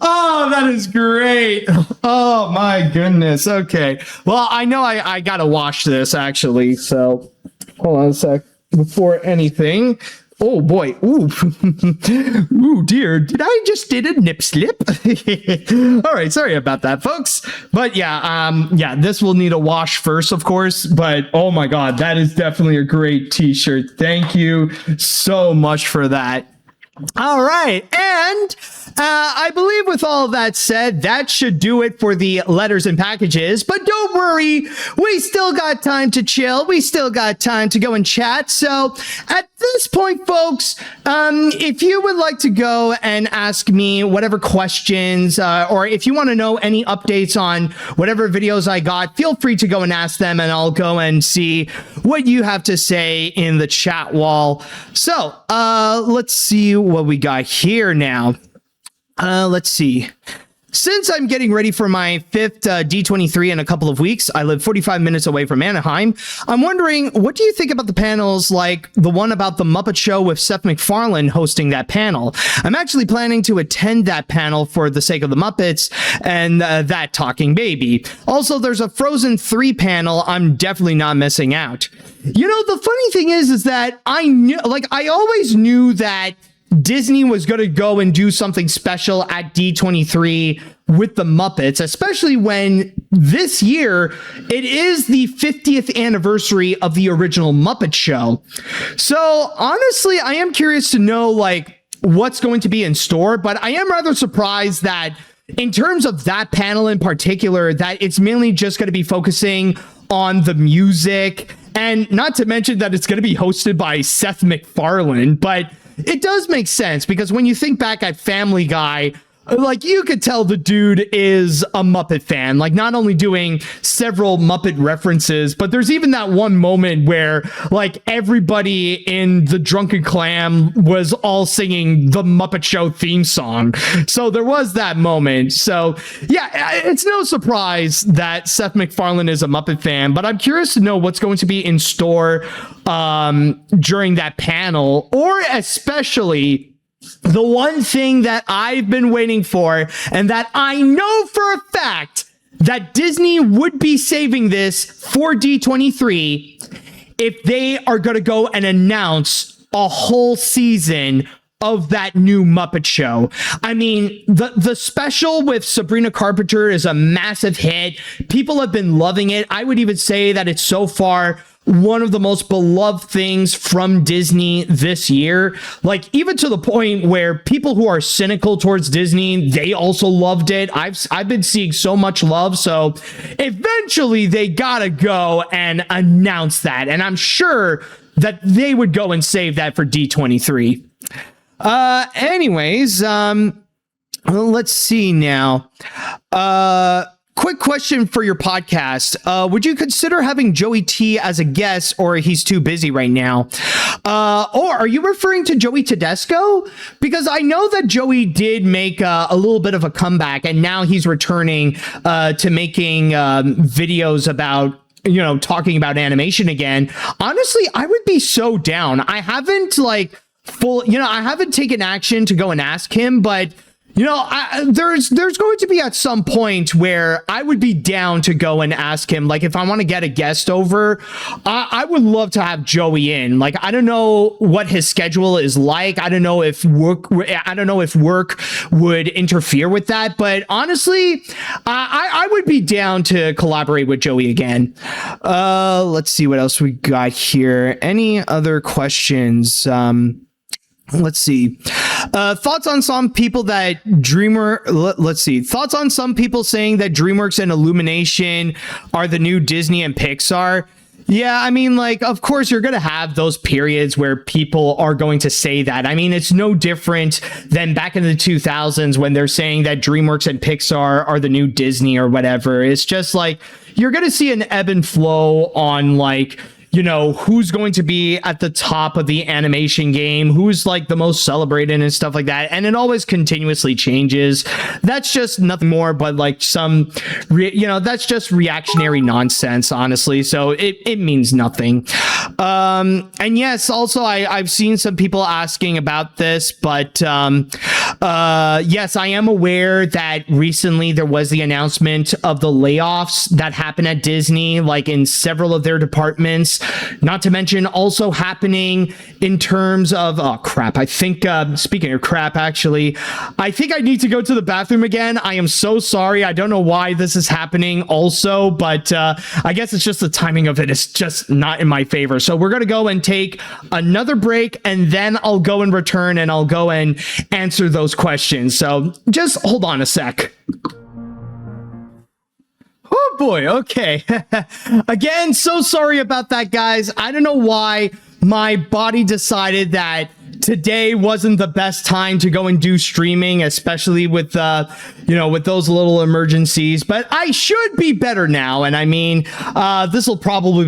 Oh, that is great. Oh my goodness. Okay. Well, I know I gotta wash this actually. So hold on a sec before anything. Oh boy. Ooh. Ooh dear. Did I just did a nip slip? All right. Sorry about that, folks. But yeah, this will need a wash first, of course. But oh my God, that is definitely a great t-shirt. Thank you so much for that. All right, and I believe with all of that said, that should do it for the letters and packages. But don't worry, we still got time to chill. We still got time to go and chat. So at this point, folks, if you would like to go and ask me whatever questions, or if you want to know any updates on whatever videos I got, feel free to go and ask them, and I'll go and see what you have to say in the chat wall. So let's see what we got here now. Let's see. Since I'm getting ready for my fifth D23 in a couple of weeks, I live 45 minutes away from Anaheim. I'm wondering, what do you think about the panels like the one about the Muppet Show with Seth MacFarlane hosting that panel? I'm actually planning to attend that panel for the sake of the Muppets and that talking baby. Also, there's a Frozen 3 panel I'm definitely not missing out. You know, the funny thing is that I always knew that Disney was going to go and do something special at D23 with the Muppets, especially when this year it is the 50th anniversary of the original Muppet Show. So honestly, I am curious to know what's going to be in store, but I am rather surprised that in terms of that panel in particular, that it's mainly just going to be focusing on the music, and not to mention that it's going to be hosted by Seth MacFarlane, but it does make sense because when you think back at Family Guy, you could tell the dude is a Muppet fan, not only doing several Muppet references, but there's even that one moment where everybody in the Drunken Clam was all singing the Muppet Show theme song. So there was that moment. So yeah, it's no surprise that Seth MacFarlane is a Muppet fan, but I'm curious to know what's going to be in store during that panel, or especially the one thing that I've been waiting for, and that I know for a fact that Disney would be saving this for D23 if they are going to go and announce a whole season of that new Muppet Show. I mean, the special with Sabrina Carpenter is a massive hit. People have been loving it. I would even say that it's so far one of the most beloved things from Disney this year. Like, even to the point where people who are cynical towards Disney, they also loved it. I've been seeing so much love. So eventually they gotta go and announce that. And I'm sure that they would go and save that for D23. Anyways, let's see now. Quick question for your podcast. Would you consider having Joey T as a guest, or he's too busy right now? Or are you referring to Joey Tedesco? Because I know that Joey did make a little bit of a comeback, and now he's returning to making videos about, you know, talking about animation again. Honestly, I would be so down. I haven't I haven't taken action to go and ask him, but you know, there's going to be at some point where I would be down to go and ask him. Like, if I want to get a guest over, I would love to have Joey in. Like, I don't know what his schedule is like. I don't know if work would interfere with that. But honestly, I would be down to collaborate with Joey again. Let's see what else we got here. Any other questions? Let's see. Thoughts on some people that Thoughts on some people saying that DreamWorks and Illumination are the new Disney and Pixar. Yeah, I mean, like, of course, you're going to have those periods where people are going to say that. I mean, it's no different than back in the 2000s when they're saying that DreamWorks and Pixar are the new Disney or whatever. It's just like, you're going to see an ebb and flow on, like, you know, who's going to be at the top of the animation game, who's like the most celebrated and stuff like that. And it always continuously changes. That's just nothing more but like that's just reactionary nonsense, honestly. So it means nothing. And yes, also I've seen some people asking about this, but yes, I am aware that recently there was the announcement of the layoffs that happened at Disney, like in several of their departments. Not to mention also happening in terms of, oh crap, I think, speaking of crap, actually, I think I need to go to the bathroom again. I am so sorry. I don't know why this is happening also, but I guess it's just the timing of it is just not in my favor. So we're going to go and take another break, and then I'll go and return and I'll go and answer those questions. So just hold on a sec. Oh boy, okay. Again, so sorry about that, guys. I don't know why my body decided that today wasn't the best time to go and do streaming, especially with with those little emergencies, but I should be better now. And I mean, this will probably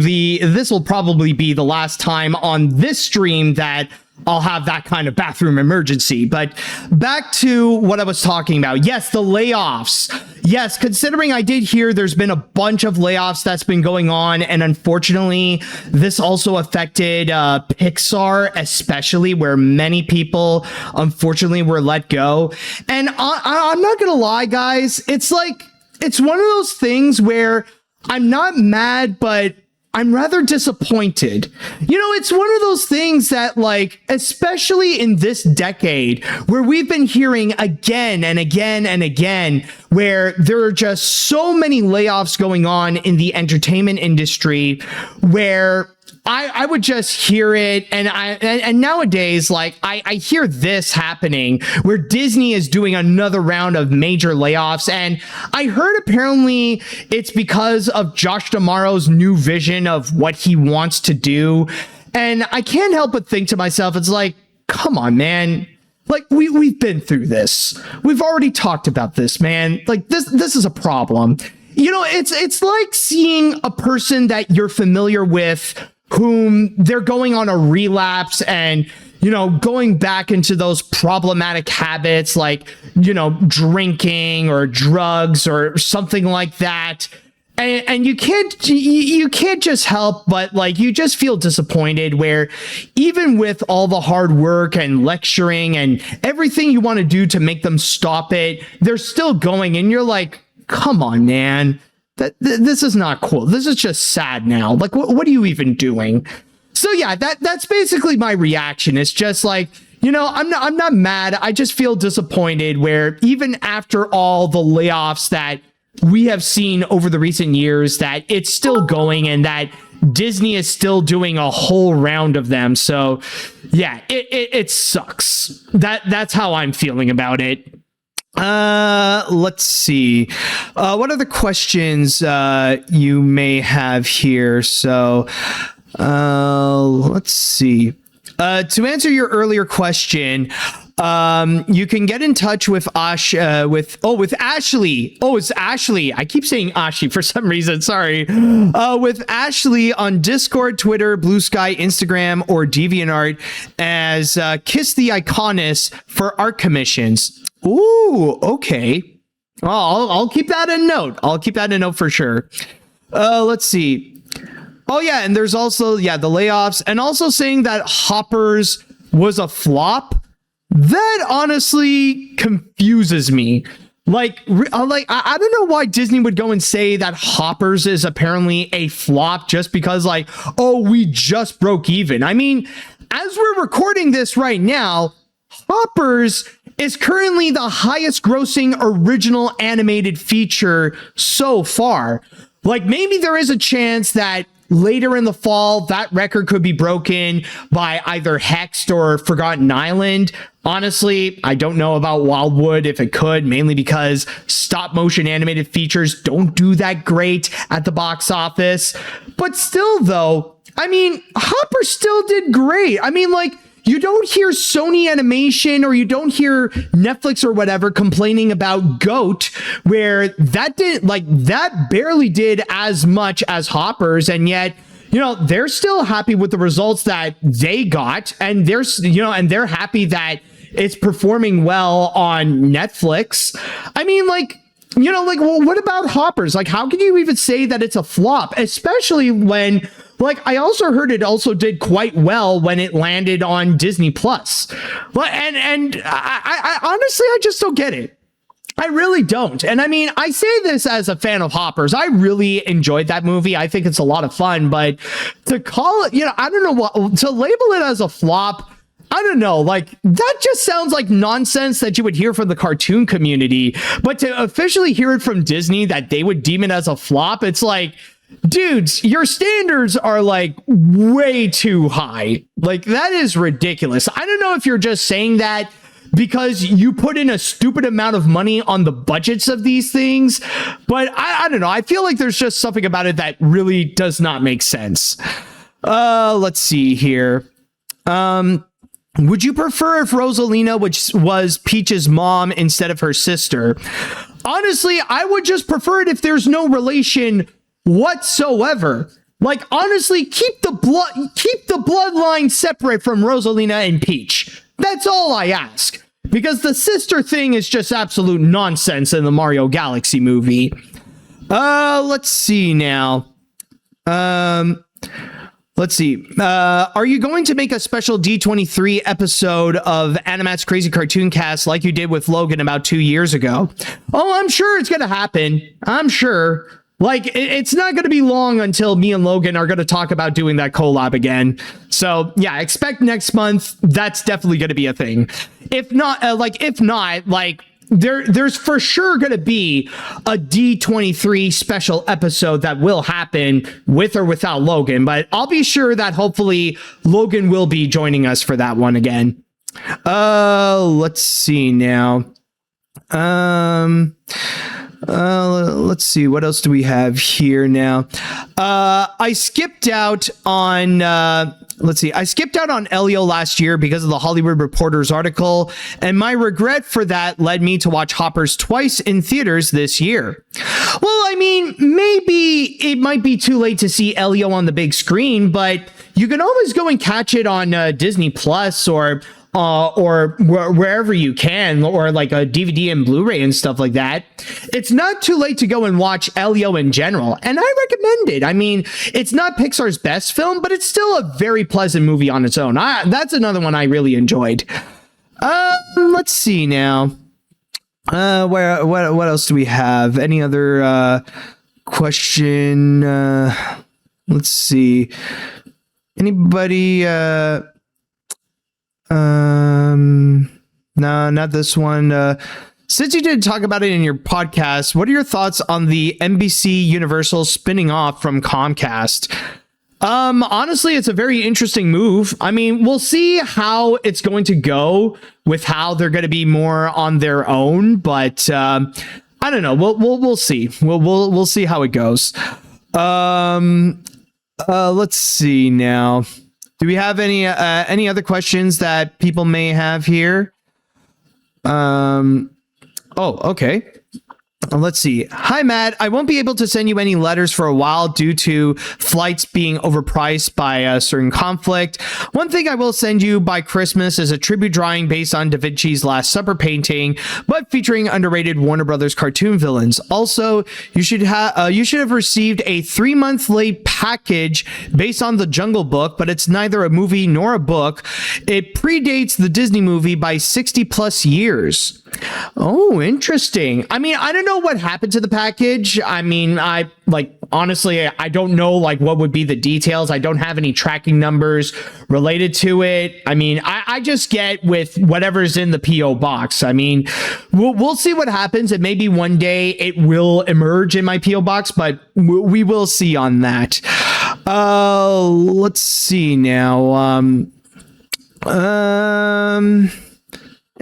be the last time on this stream that I'll have that kind of bathroom emergency. But back to what I was talking about. Yes, the layoffs. Yes, considering I did hear there's been a bunch of layoffs that's been going on. And unfortunately, this also affected Pixar, especially, where many people, unfortunately, were let go. And I'm not going to lie, guys. It's like, it's one of those things where I'm not mad, but I'm rather disappointed. You know, it's one of those things that, like, especially in this decade where we've been hearing again and again and again, where there are just so many layoffs going on in the entertainment industry, where I would just hear it, and nowadays, like, I hear this happening where Disney is doing another round of major layoffs, and I heard apparently it's because of Josh D'Amaro's new vision of what he wants to do, and I can't help but think to myself, it's like, come on, man. Like, we've been through this. We've already talked about this, man. Like, this is a problem. You know, it's like seeing a person that you're familiar with whom they're going on a relapse and, you know, going back into those problematic habits like, you know, drinking or drugs or something like that. And you can't just help but like you just feel disappointed where even with all the hard work and lecturing and everything you want to do to make them stop it, they're still going, and you're like, come on, man, this is not cool. This is just sad now. Like, what are you even doing? So yeah, that's basically my reaction. It's just like, you know, I'm not mad. I just feel disappointed where even after all the layoffs that we have seen over the recent years, that it's still going and that Disney is still doing a whole round of them. So yeah, it sucks. That's how I'm feeling about it. Let's see. What other questions you may have here? So let's see. To answer your earlier question, you can get in touch with with Ashley. Oh, it's Ashley. I keep saying Ashley for some reason. Sorry. With Ashley on Discord, Twitter, Blue Sky, Instagram, or DeviantArt as Kiss the Iconist for art commissions. Ooh, okay. Well, I'll keep that in note. I'll keep that in note for sure. Let's see. Oh yeah, and there's also the layoffs, and also saying that Hoppers was a flop. That honestly confuses me. Like I don't know why Disney would go and say that Hoppers is apparently a flop just because, like, oh, we just broke even. I mean, as we're recording this right now, Hoppers is currently the highest grossing original animated feature so far. Like, maybe there is a chance that later in the fall, that record could be broken by either Hexed or Forgotten Island. Honestly, I don't know about Wildwood if it could, mainly because stop motion animated features don't do that great at the box office. But still, though, I mean, Hopper still did great. I mean, like, you don't hear Sony Animation or you don't hear Netflix or whatever complaining about GOAT, where that barely did as much as Hoppers, and yet, you know, they're still happy with the results that they got, and they're happy that it's performing well on Netflix. I mean, like, you know, like, well, what about Hoppers? Like, how can you even say that it's a flop, especially when, like, I also heard it also did quite well when it landed on Disney Plus. Well, and I honestly, I just don't get it. I really don't. And I mean, I say this as a fan of Hoppers. I really enjoyed that movie. I think it's a lot of fun, but to call it, you know, I don't know what, to label it as a flop, I don't know, like, that just sounds like nonsense that you would hear from the cartoon community. But to officially hear it from Disney that they would deem it as a flop, it's like, dudes, your standards are like way too high. Like, that is ridiculous. I don't know if you're just saying that because you put in a stupid amount of money on the budgets of these things, but I don't know. I feel like there's just something about it that really does not make sense. Let's see here. Would you prefer if Rosalina was Peach's mom instead of her sister? Honestly, I would just prefer it if there's no relation whatsoever. Like, honestly, keep the bloodline separate from Rosalina and Peach. That's all I ask. Because the sister thing is just absolute nonsense in the Mario Galaxy movie. Let's see now. Let's see. Are you going to make a special D23 episode of AniMat's Crazy Cartoon Cast like you did with Logan about 2 years ago? Oh, I'm sure it's going to happen. I'm sure. Like, it's not going to be long until me and Logan are going to talk about doing that collab again. So, yeah, expect next month. That's definitely going to be a thing. If not, there's for sure going to be a D23 special episode that will happen with or without Logan, but I'll be sure that hopefully Logan will be joining us for that one again. Let's see now. Let's see, what else do we have here now? I skipped out on Elio last year because of the Hollywood Reporter's article, and my regret for that led me to watch Hoppers twice in theaters this year. Well, I mean, maybe it might be too late to see Elio on the big screen, but you can always go and catch it on Disney Plus or or wherever you can, or like a DVD and Blu-ray and stuff like that, it's not too late to go and watch Elio in general. And I recommend it. I mean, it's not Pixar's best film, but it's still a very pleasant movie on its own. That's another one I really enjoyed. Let's see now. What else do we have? Any other question? Let's see. Anybody? No, not this one. Since you didn't talk about it in your podcast, what are your thoughts on the NBC Universal spinning off from Comcast? Honestly, it's a very interesting move. I mean, we'll see how it's going to go with how they're going to be more on their own, but I don't know. We'll see. We'll see how it goes. Let's see now. Do we have any other questions that people may have here? Oh, okay. Let's see. Hi, Matt. I won't be able to send you any letters for a while due to flights being overpriced by a certain conflict. One thing I will send you by Christmas is a tribute drawing based on Da Vinci's Last Supper painting, but featuring underrated Warner Brothers cartoon villains. Also, you should have received a 3-month late package based on The Jungle Book, but it's neither a movie nor a book. It predates the Disney movie by 60 plus years. Oh, interesting. I mean, I don't know what happened to the package. I mean, honestly, I don't know what would be the details. I don't have any tracking numbers related to it. I mean, I just get with whatever's in the PO box. I mean, we'll see what happens, and maybe one day it will emerge in my PO box, but we will see on that. Let's see now.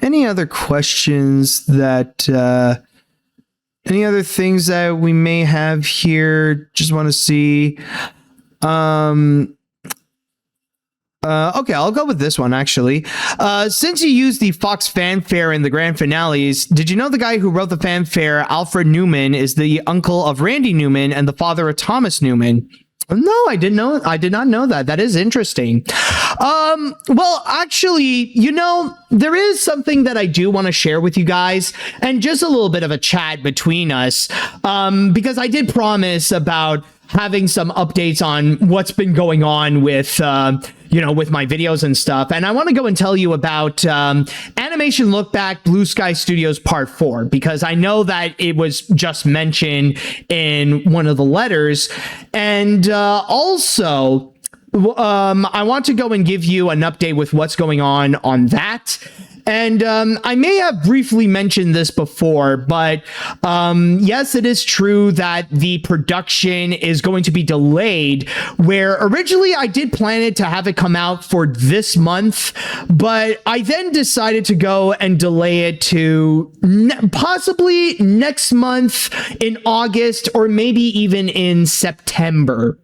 Any other questions that, any other things that we may have here? Just want to see. Okay, I'll go with this one, actually. Since you used the Fox fanfare in the grand finales, did you know the guy who wrote the fanfare, Alfred Newman, is the uncle of Randy Newman and the father of Thomas Newman? No, I didn't know. I did not know that. That is interesting. Well, actually, there is something that I do want to share with you guys, and just a little bit of a chat between us, because I did promise about having some updates on what's been going on with, with my videos and stuff. And I want to go and tell you about Animation Look Back Blue Sky Studios Part 4, because I know that it was just mentioned in one of the letters. And also, I want to go and give you an update with what's going on that. And I may have briefly mentioned this before, but yes, it is true that the production is going to be delayed, where originally I did plan it to have it come out for this month, but I then decided to go and delay it to possibly next month in August, or maybe even in September.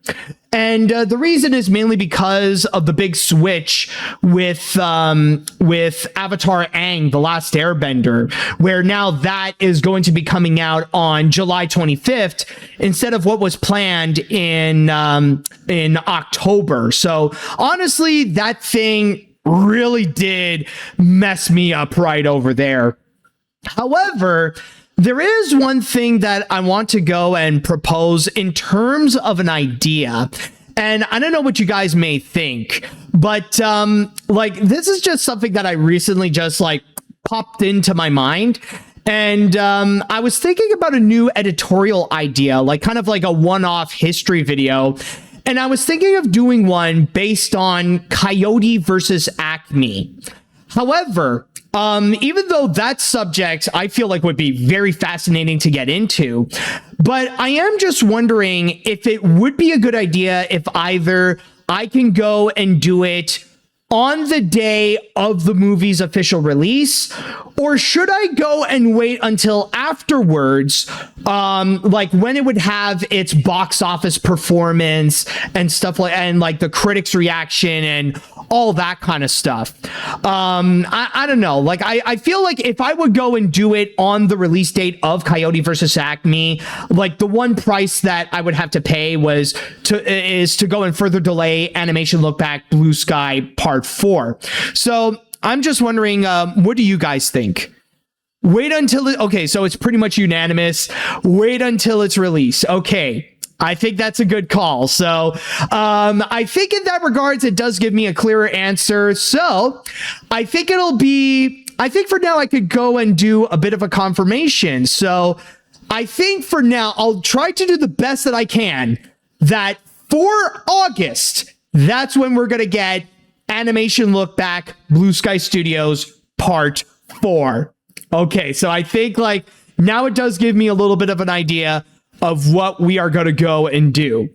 And the reason is mainly because of the big switch with Avatar Aang, The Last Airbender, where now that is going to be coming out on July 25th instead of what was planned in October. So honestly, that thing really did mess me up right over there. However, there is one thing that I want to go and propose in terms of an idea. And I don't know what you guys may think, but this is just something that I recently just popped into my mind. And I was thinking about a new editorial idea, kind of like a one-off history video. And I was thinking of doing one based on Coyote versus Acme. However, even though that subject I feel like would be very fascinating to get into, but I am just wondering if it would be a good idea if either I can go and do it on the day of the movie's official release, or should I go and wait until afterwards, when it would have its box office performance and stuff and the critics' reaction and all that kind of stuff. I don't know. I feel like if I would go and do it on the release date of Coyote versus Acme, the one price that I would have to pay is to go and further delay Animation Look Back Blue Sky Part 4. So I'm just wondering, what do you guys think? Wait until okay, so it's pretty much unanimous. Wait until it's released. Okay. I think that's a good call. So I think in that regards, it does give me a clearer answer. So I think for now, I could go and do a bit of a confirmation. So I think for now, I'll try to do the best that I can that for August, that's when we're going to get Animation Look Back Blue Sky Studios Part 4. Okay, so I think like now it does give me a little bit of an idea of what we are going to go and do.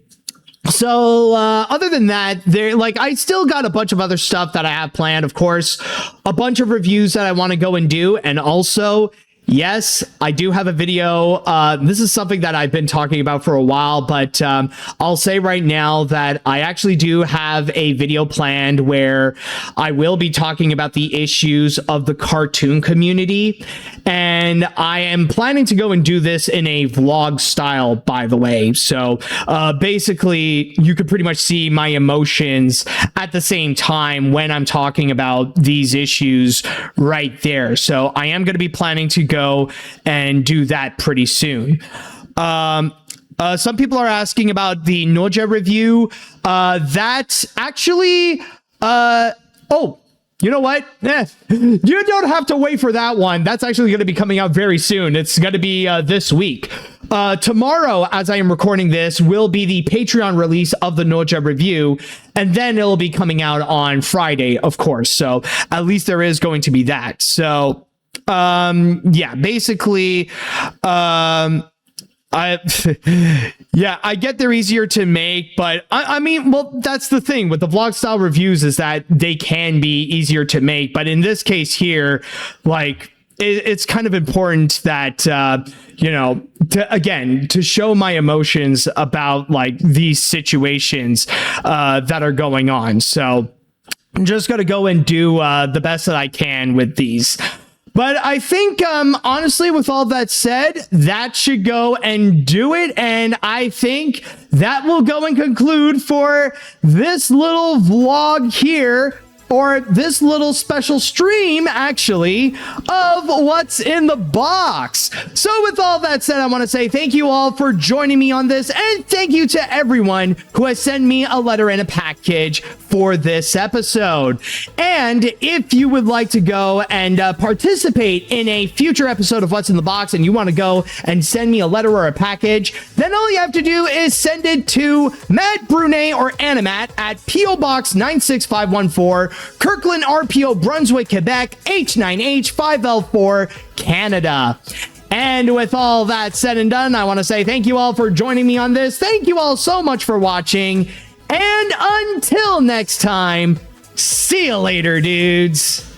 So other than that, I still got a bunch of other stuff that I have planned. Of course, a bunch of reviews that I want to go and do. And also, yes, I do have a video. This is something that I've been talking about for a while, but I'll say right now that I actually do have a video planned where I will be talking about the issues of the cartoon community. And I am planning to go and do this in a vlog style, by the way. So basically, you could pretty much see my emotions at the same time when I'm talking about these issues right there. So I am going to be planning to go and do that pretty soon. Some people are asking about the Noja review. That's actually, you know what? You don't have to wait for that one. That's actually going to be coming out very soon. It's going to be this week. Tomorrow, as I am recording this, will be the Patreon release of the Noja review, and then it'll be coming out on Friday, of course. So at least there is going to be that. So yeah, basically, I get they're easier to make, but I mean, well, that's the thing with the vlog style reviews is that they can be easier to make. But in this case here, like it's kind of important that, to show my emotions about like these situations that are going on. So I'm just going to go and do the best that I can with these. But I think, honestly, with all that said, that should go and do it. And I think that will go and conclude for this little vlog here, or this little special stream, actually, of What's in the Box. So with all that said, I want to say thank you all for joining me on this, and thank you to everyone who has sent me a letter and a package for this episode. And if you would like to go and participate in a future episode of What's in the Box, and you want to go and send me a letter or a package, then all you have to do is send it to Matt Brunet or AniMat at P.O. Box 96514, Kirkland, RPO, Brunswick, Quebec, H9H5L4, Canada. And with all that said and done, I want to say thank you all for joining me on this. Thank you all so much for watching. And until next time, see you later, dudes.